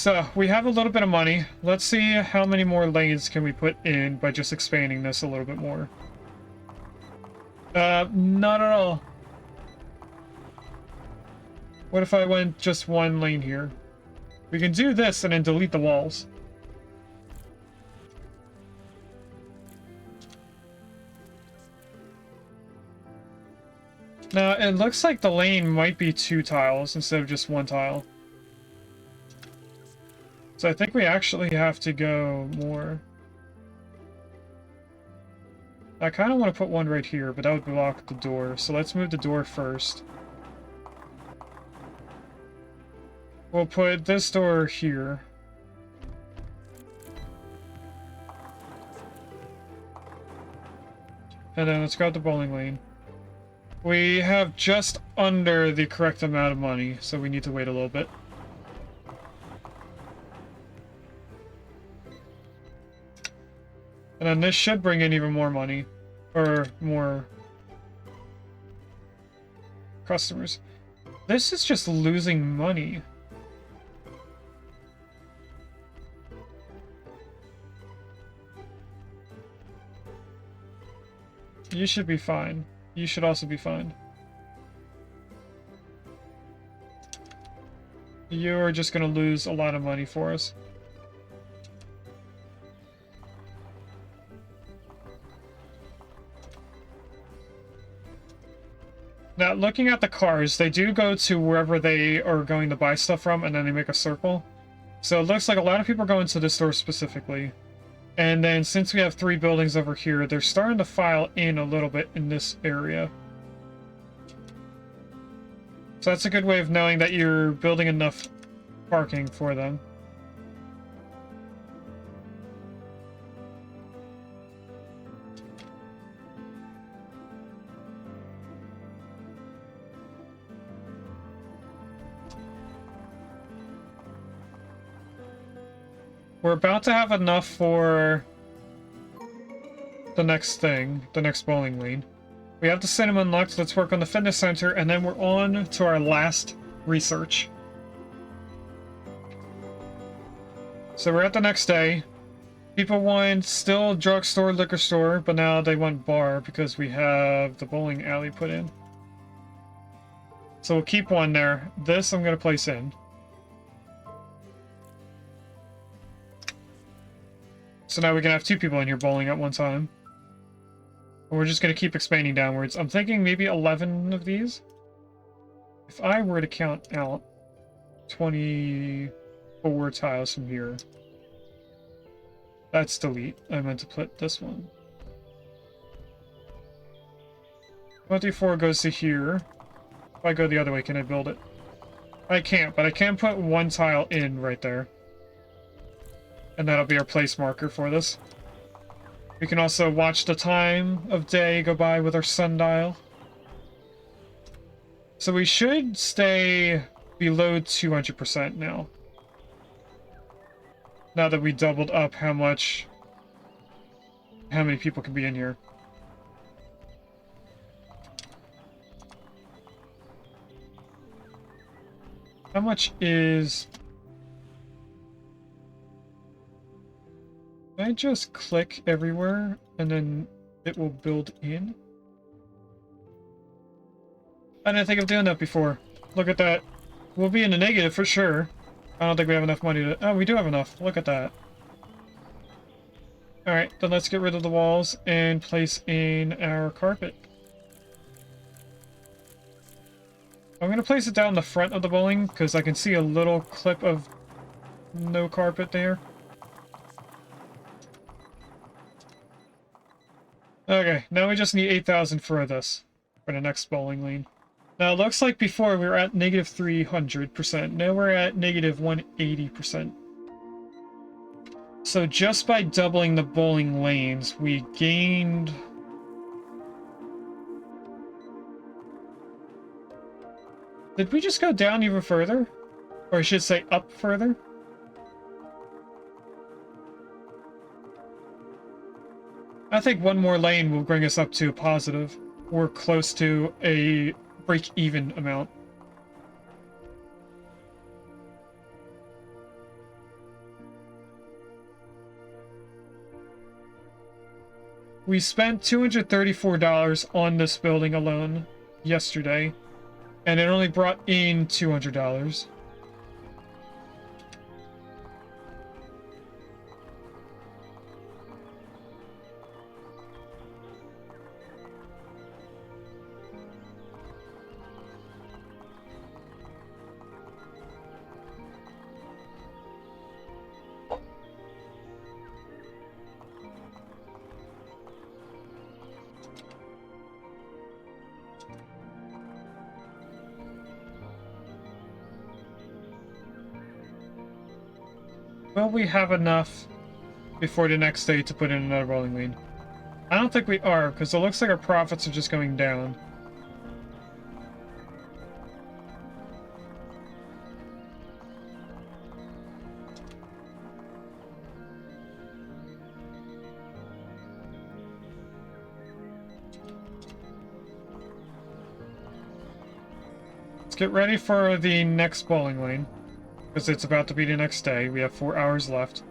so we have a little bit of money. Let's see how many more lanes can we put in by just expanding this a little bit more. Not at all. What if I went just one lane here? We can do this and then delete the walls. Now, it looks like the lane might be 2 tiles instead of just 1 tile. So I think we actually have to go more. I kind of want to put one right here, but that would block the door. So let's move the door first. We'll put this door here. And then let's grab the bowling lane. We have just under the correct amount of money, so we need to wait a little bit. And then this should bring in even more money. Or more customers. This is just losing money. You should be fine. You should also be fine. You're just gonna lose a lot of money for us. Now, looking at the cars, they do go to wherever they are going to buy stuff from, and then they make a circle. So it looks like a lot of people are going to this store specifically. And then since we have 3 buildings over here, they're starting to file in a little bit in this area. So that's a good way of knowing that you're building enough parking for them. We're about to have enough for the next thing, the next bowling lane. We have the cinema unlocked, let's work on the fitness center, and then we're on to our last research. So we're at the next day. People want still drugstore, liquor store, but now they want bar because we have the bowling alley put in. So we'll keep one there. This I'm going to place in. So now we can have 2 people in here bowling at one time. And we're just going to keep expanding downwards. I'm thinking maybe 11 of these. If I were to count out 24 tiles from here. That's delete. I meant to put this one. 24 goes to here. If I go the other way, can I build it? I can't, but I can put 1 tile in right there. And that'll be our place marker for this. We can also watch the time of day go by with our sundial. So we should stay below 200% now. Now that we doubled up how many people can be in here. How much is... Can I just click everywhere and then it will build in? I didn't think of doing that before. Look at that. We'll be in the negative for sure. I don't think we have enough money to... Oh, we do have enough. Look at that. Alright, then let's get rid of the walls and place in our carpet. I'm going to place it down the front of the bowling because I can see a little clip of no carpet there. Okay, now we just need 8,000 for this, for the next bowling lane. Now it looks like before we were at negative 300%, now we're at negative 180%. So just by doubling the bowling lanes, we gained... Did we just go down even further? Or I should say up further? I think one more lane will bring us up to a positive. We're close to a break-even amount. We spent $234 on this building alone yesterday, and it only brought in $200. Will we have enough before the next day to put in another bowling lane? I don't think we are, because it looks like our profits are just going down. Let's get ready for the next bowling lane. Because it's about to be the next day. We have 4 hours left.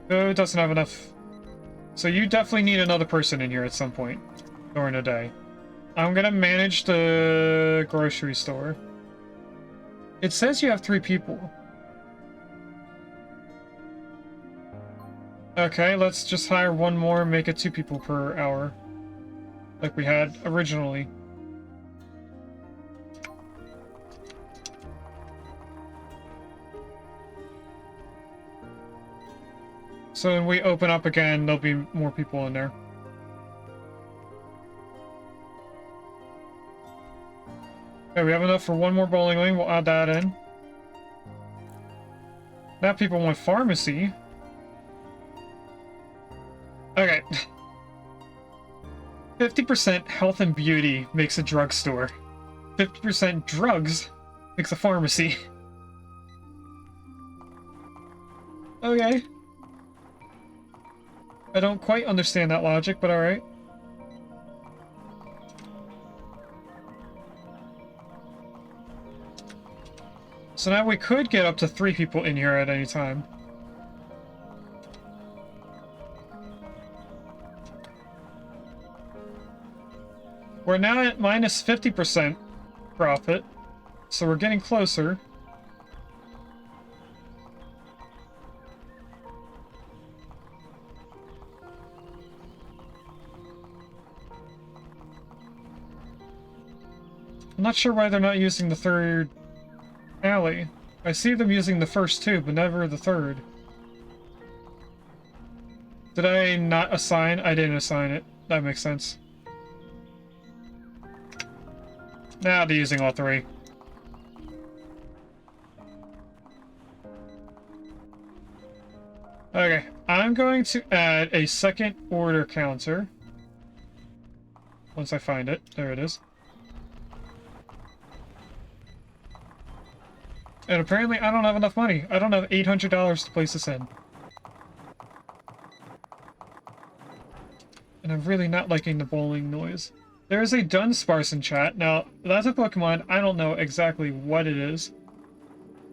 So it doesn't have enough. So you definitely need another person in here at some point during the day. I'm gonna manage the grocery store. It says you have 3 people. Okay, let's just hire one more and make it 2 people per hour. Like we had originally. So when we open up again, there'll be more people in there. Okay, we have enough for one more bowling lane. We'll add that in. Now people want pharmacy. Okay. 50% health and beauty makes a drugstore. 50% drugs makes a pharmacy. Okay. I don't quite understand that logic, but alright. So now we could get up to 3 people in here at any time. We're now at minus 50% profit, so we're getting closer. I'm not sure why they're not using the third alley. I see them using the first 2, but never the third. Did I not assign? I didn't assign it. That makes sense. Now they're using all 3. Okay, I'm going to add a second order counter. Once I find it. There it is. And apparently I don't have enough money. I don't have $800 to place this in. And I'm really not liking the bowling noise. There is a Dunsparce in chat. Now, that's a Pokemon. I don't know exactly what it is.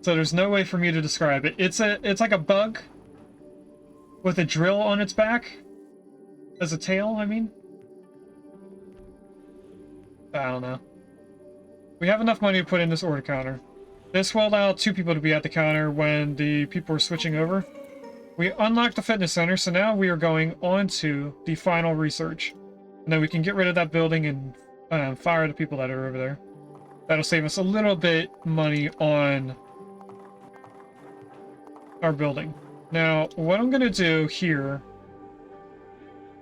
So there's no way for me to describe it. It's like a bug with a drill on its back. As a tail, I mean. I don't know. We have enough money to put in this order counter. This will allow 2 people to be at the counter when the people are switching over. We unlocked the fitness center, so now we are going on to the final research. And then we can get rid of that building and fire the people that are over there. That'll save us a little bit money on our building. Now, what I'm going to do here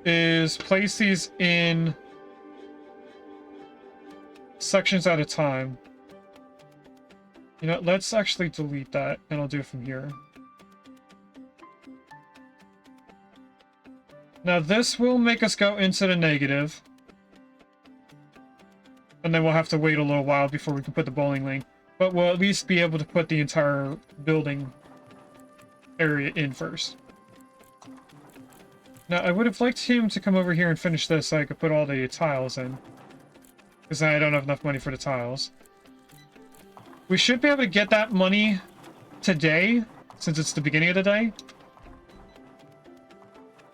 is place these in sections at a time. You know, let's actually delete that, and I'll do it from here. Now, this will make us go into the negative. And then we'll have to wait a little while before we can put the bowling lane. But we'll at least be able to put the entire building area in first. Now, I would have liked him to come over here and finish this so I could put all the tiles in. Because I don't have enough money for the tiles. We should be able to get that money today, since it's the beginning of the day.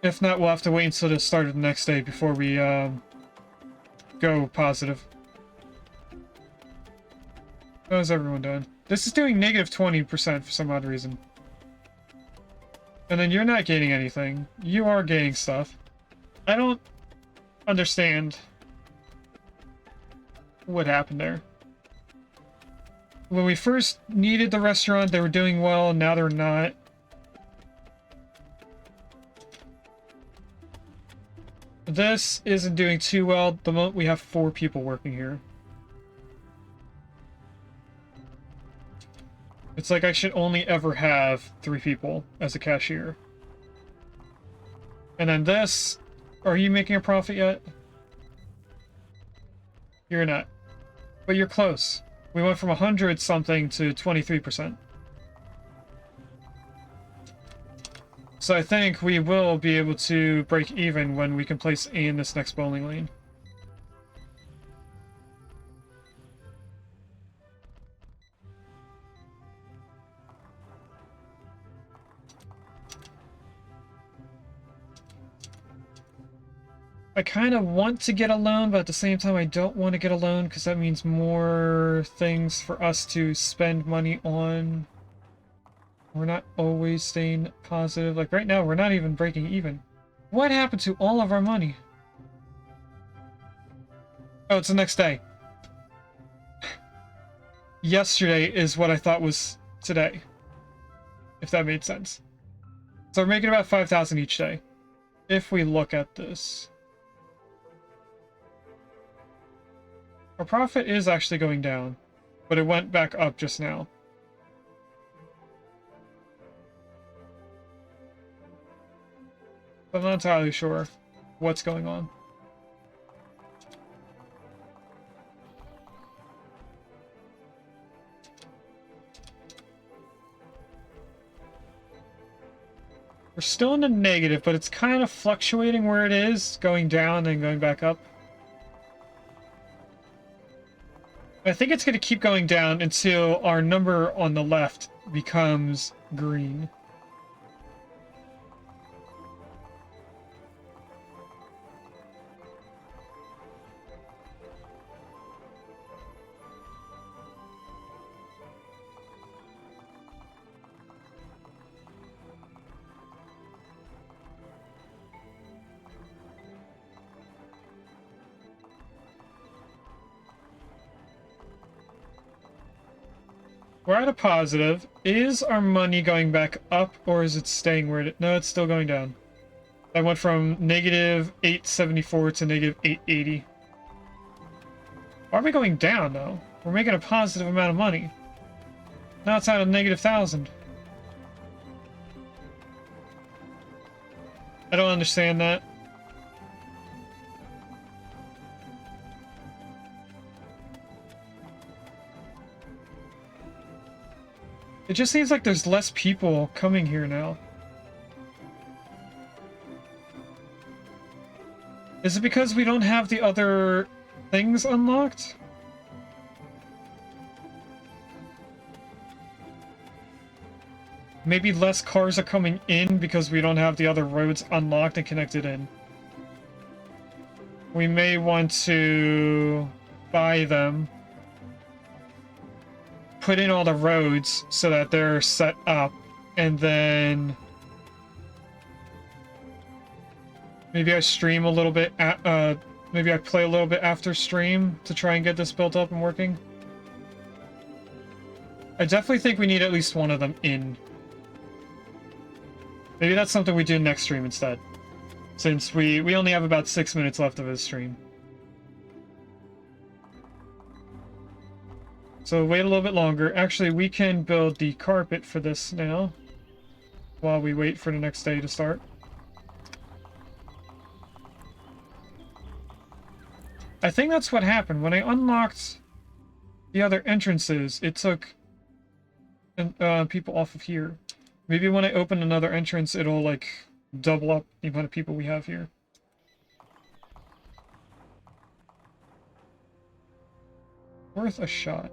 If not, we'll have to wait until the start of the next day before we go positive. How's everyone doing? This is doing negative 20% for some odd reason. And then you're not gaining anything. You are gaining stuff. I don't understand what happened there. When we first needed the restaurant, they were doing well, now they're not. This isn't doing too well the moment we have 4 people working here. It's like I should only ever have 3 people as a cashier. And then this, are you making a profit yet? You're not. But you're close. We went from 100 something to 23%. So I think we will be able to break even when we can place A in this next bowling lane. I kind of want to get a loan, but at the same time I don't want to get a loan because that means more things for us to spend money on. We're not always staying positive. Like right now, we're not even breaking even. What happened to all of our money? Oh, it's the next day. Yesterday is what I thought was today. If that made sense. So we're making about 5,000 each day. If we look at this. Our profit is actually going down, but it went back up just now. I'm not entirely sure what's going on. We're still in the negative, but it's kind of fluctuating where it is, going down and going back up. I think it's going to keep going down until our number on the left becomes green. We're at a positive. Is our money going back up, or is it staying where it... No, it's still going down. I went from negative 874 to negative 880. Why are we going down, though? We're making a positive amount of money. Now it's at a negative 1,000. I don't understand that. It just seems like there's less people coming here now. Is it because we don't have the other things unlocked? Maybe less cars are coming in because we don't have the other roads unlocked and connected in. We may want to buy them. Put in all the roads so that they're set up, and then maybe I stream a little bit maybe I play a little bit after stream to try and get this built up and working. I definitely think we need at least one of them in. Maybe that's something we do next stream instead, since we only have about 6 minutes left of this stream. So wait a little bit longer. Actually, we can build the carpet for this now, while we wait for the next day to start. I think that's what happened. When I unlocked the other entrances, it took people off of here. Maybe when I open another entrance, it'll, like, double up the amount of people we have here. Worth a shot.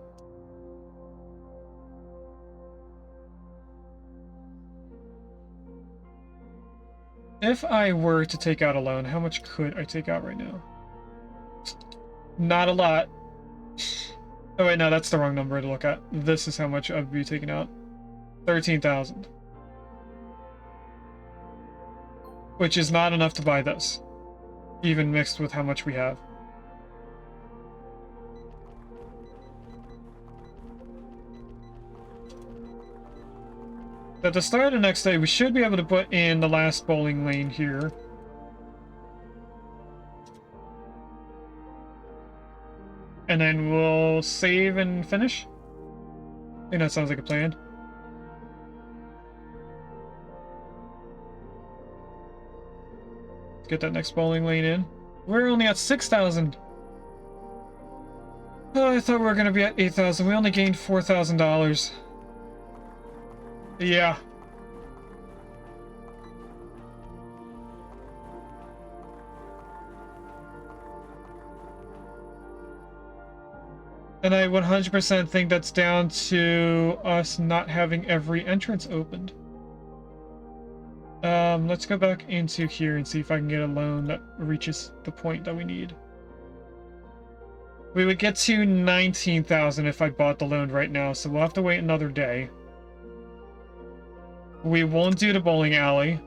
If I were to take out a loan, how much could I take out right now? Not a lot. Oh wait, no, that's the wrong number to look at. This is how much I'd be taking out. 13,000. Which is not enough to buy this, even mixed with how much we have. At the start of the next day, we should be able to put in the last bowling lane here. And then we'll save and finish. I think that sounds like a plan. Let's get that next bowling lane in. We're only at 6,000. Oh, I thought we were going to be at 8,000. We only gained $4,000. Yeah. And I 100% think that's down to us not having every entrance opened. Let's go back into here and see if I can get a loan that reaches the point that we need. We would get to 19,000 if I bought the loan right now, so we'll have to wait another day. We won't do the bowling alley,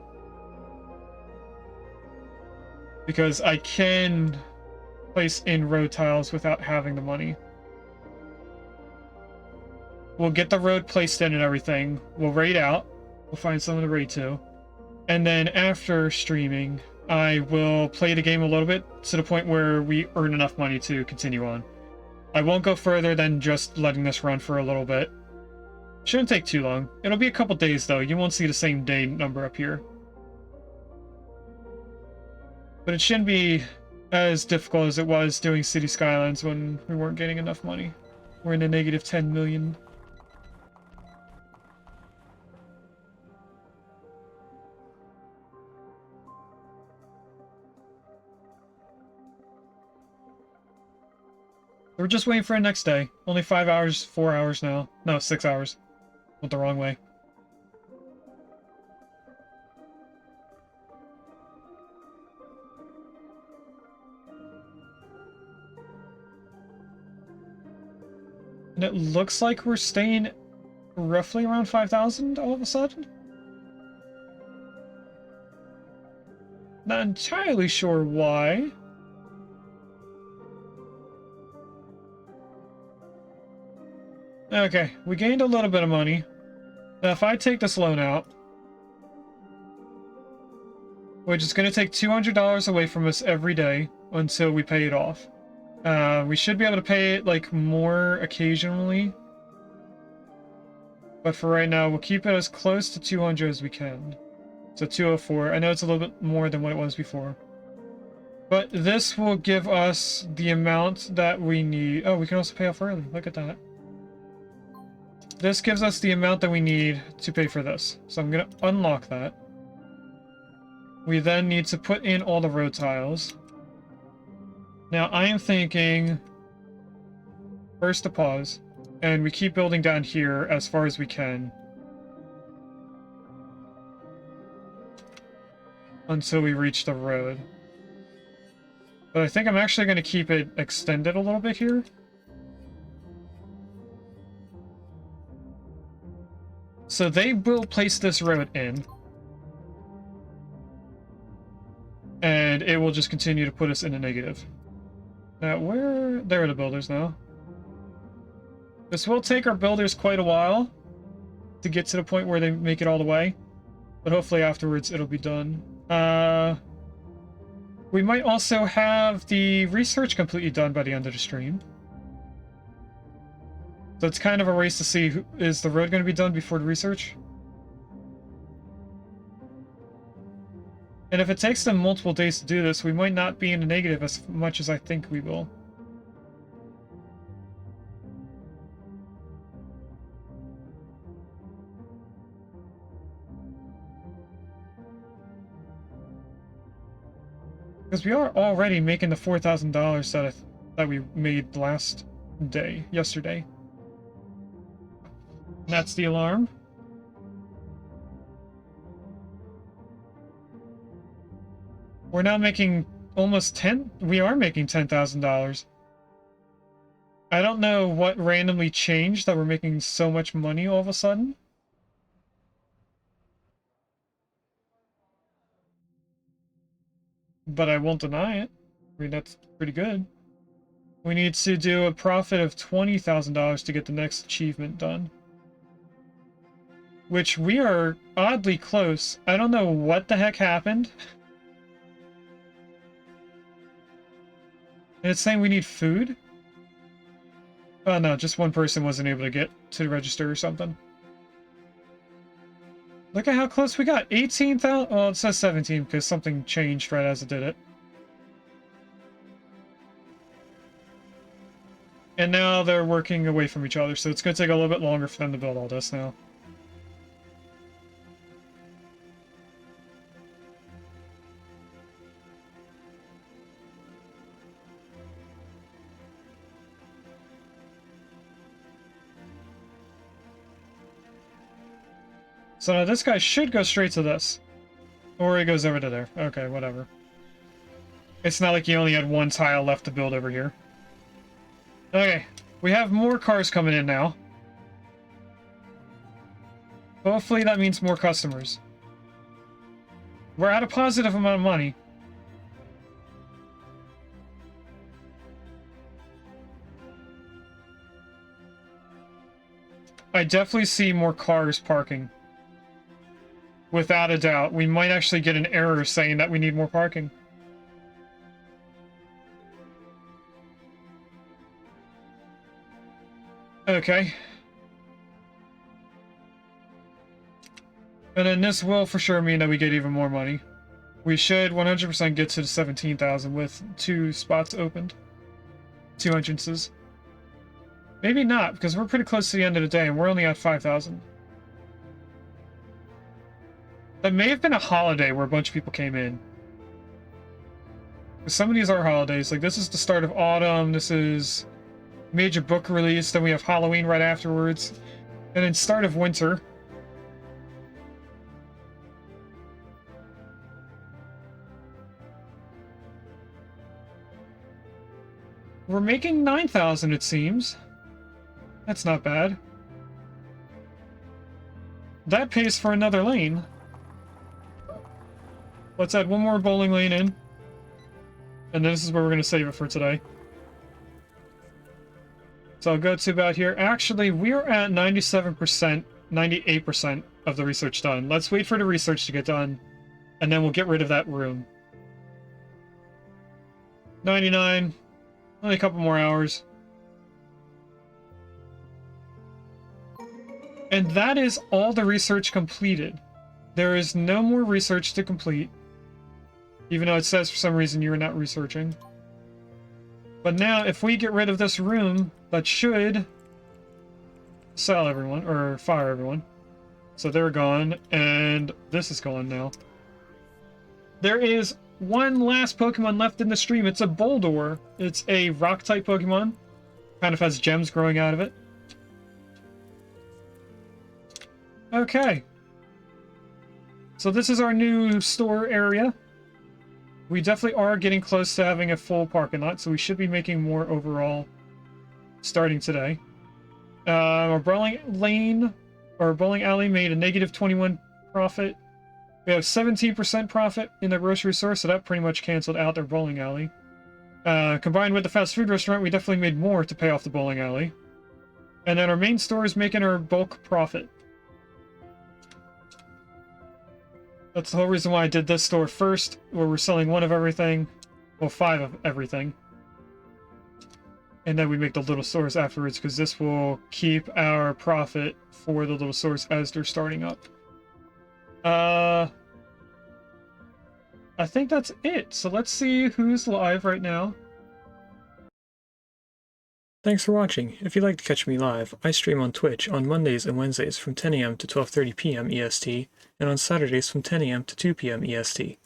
because I can place in road tiles without having the money. We'll get the road placed in and everything. We'll raid out. We'll find someone to raid to. And then after streaming, I will play the game a little bit to the point where we earn enough money to continue on. I won't go further than just letting this run for a little bit. Shouldn't take too long. It'll be a couple days though. You won't see the same day number up here. But it shouldn't be as difficult as it was doing City Skylines when we weren't getting enough money. We're in the negative 10 million. We're just waiting for the next day. Only 5 hours, 4 hours now. No, 6 hours. Went the wrong way. And it looks like we're staying roughly around 5,000 all of a sudden. Not entirely sure why. Okay, we gained a little bit of money. Now if I take this loan out, which is going to take $200 away from us every day until we pay it off. We should be able to pay it like more occasionally. But for right now, we'll keep it as close to 200 as we can. So 204. I know it's a little bit more than what it was before. But this will give us the amount that we need. Oh, we can also pay off early. Look at that. This gives us the amount that we need to pay for this. So I'm going to unlock that. We then need to put in all the road tiles. Now I am thinking first to pause, and we keep building down here as far as we can until we reach the road. But I think I'm actually going to keep it extended a little bit here. So they will place this road in. And it will just continue to put us in a negative. Now, there are the builders now. This will take our builders quite a while to get to the point where they make it all the way. But hopefully afterwards it'll be done. We might also have the research completely done by the end of the stream. So it's kind of a race to see, is the road going to be done before the research? And if it takes them multiple days to do this, we might not be in the negative as much as I think we will. Because we are already making the $4,000 that we made yesterday. And that's the alarm. We're now making almost we are making $10,000. I don't know what randomly changed that we're making so much money all of a sudden. But I won't deny it. I mean, that's pretty good. We need to do a profit of $20,000 to get the next achievement done. Which we are oddly close. I don't know what the heck happened. And it's saying we need food? Oh no, just one person wasn't able to get to register or something. Look at how close we got. 18,000. Well, it says 17 because something changed right as it did it. And now they're working away from each other, so it's going to take a little bit longer for them to build all this now. So now this guy should go straight to this. Or he goes over to there. Okay, whatever. It's not like you only had one tile left to build over here. Okay, we have more cars coming in now. Hopefully that means more customers. We're at a positive amount of money. I definitely see more cars parking. Without a doubt. We might actually get an error saying that we need more parking. Okay. And then this will for sure mean that we get even more money. We should 100% get to the 17,000 with 2 spots opened. 2 entrances. Maybe not, because we're pretty close to the end of the day and we're only at 5,000. That may have been a holiday where a bunch of people came in. Some of these are holidays. Like, this is the start of autumn. This is major book release. Then we have Halloween right afterwards. And then start of winter. We're making 9,000, it seems. That's not bad. That pays for another lane. Let's add one more bowling lane in. And this is where we're going to save it for today. So I'll go to about here. Actually, we're at 97%, 98% of the research done. Let's wait for the research to get done. And then we'll get rid of that room. 99. Only a couple more hours. And that is all the research completed. There is no more research to complete. Even though it says for some reason you're not researching. But now, if we get rid of this room, that should sell everyone, or fire everyone. So they're gone, and this is gone now. There is one last Pokemon left in the stream. It's a Boldore. It's a rock-type Pokemon. Kind of has gems growing out of it. Okay. So this is our new store area. We definitely are getting close to having a full parking lot, so we should be making more overall starting today. Our bowling lane, or bowling alley made a negative 21 profit. We have 17% profit in the grocery store, so that pretty much canceled out their bowling alley. Combined with the fast food restaurant, we definitely made more to pay off the bowling alley. And then our main store is making our bulk profit. That's the whole reason why I did this store first, where we're selling 1 of everything. Well, 5 of everything. And then we make the little stores afterwards, because this will keep our profit for the little stores as they're starting up. I think that's it. So let's see who's live right now. Thanks for watching. If you'd like to catch me live, I stream on Twitch on Mondays and Wednesdays from 10 AM to 12:30 PM EST, and on Saturdays from 10 AM to 2 PM EST.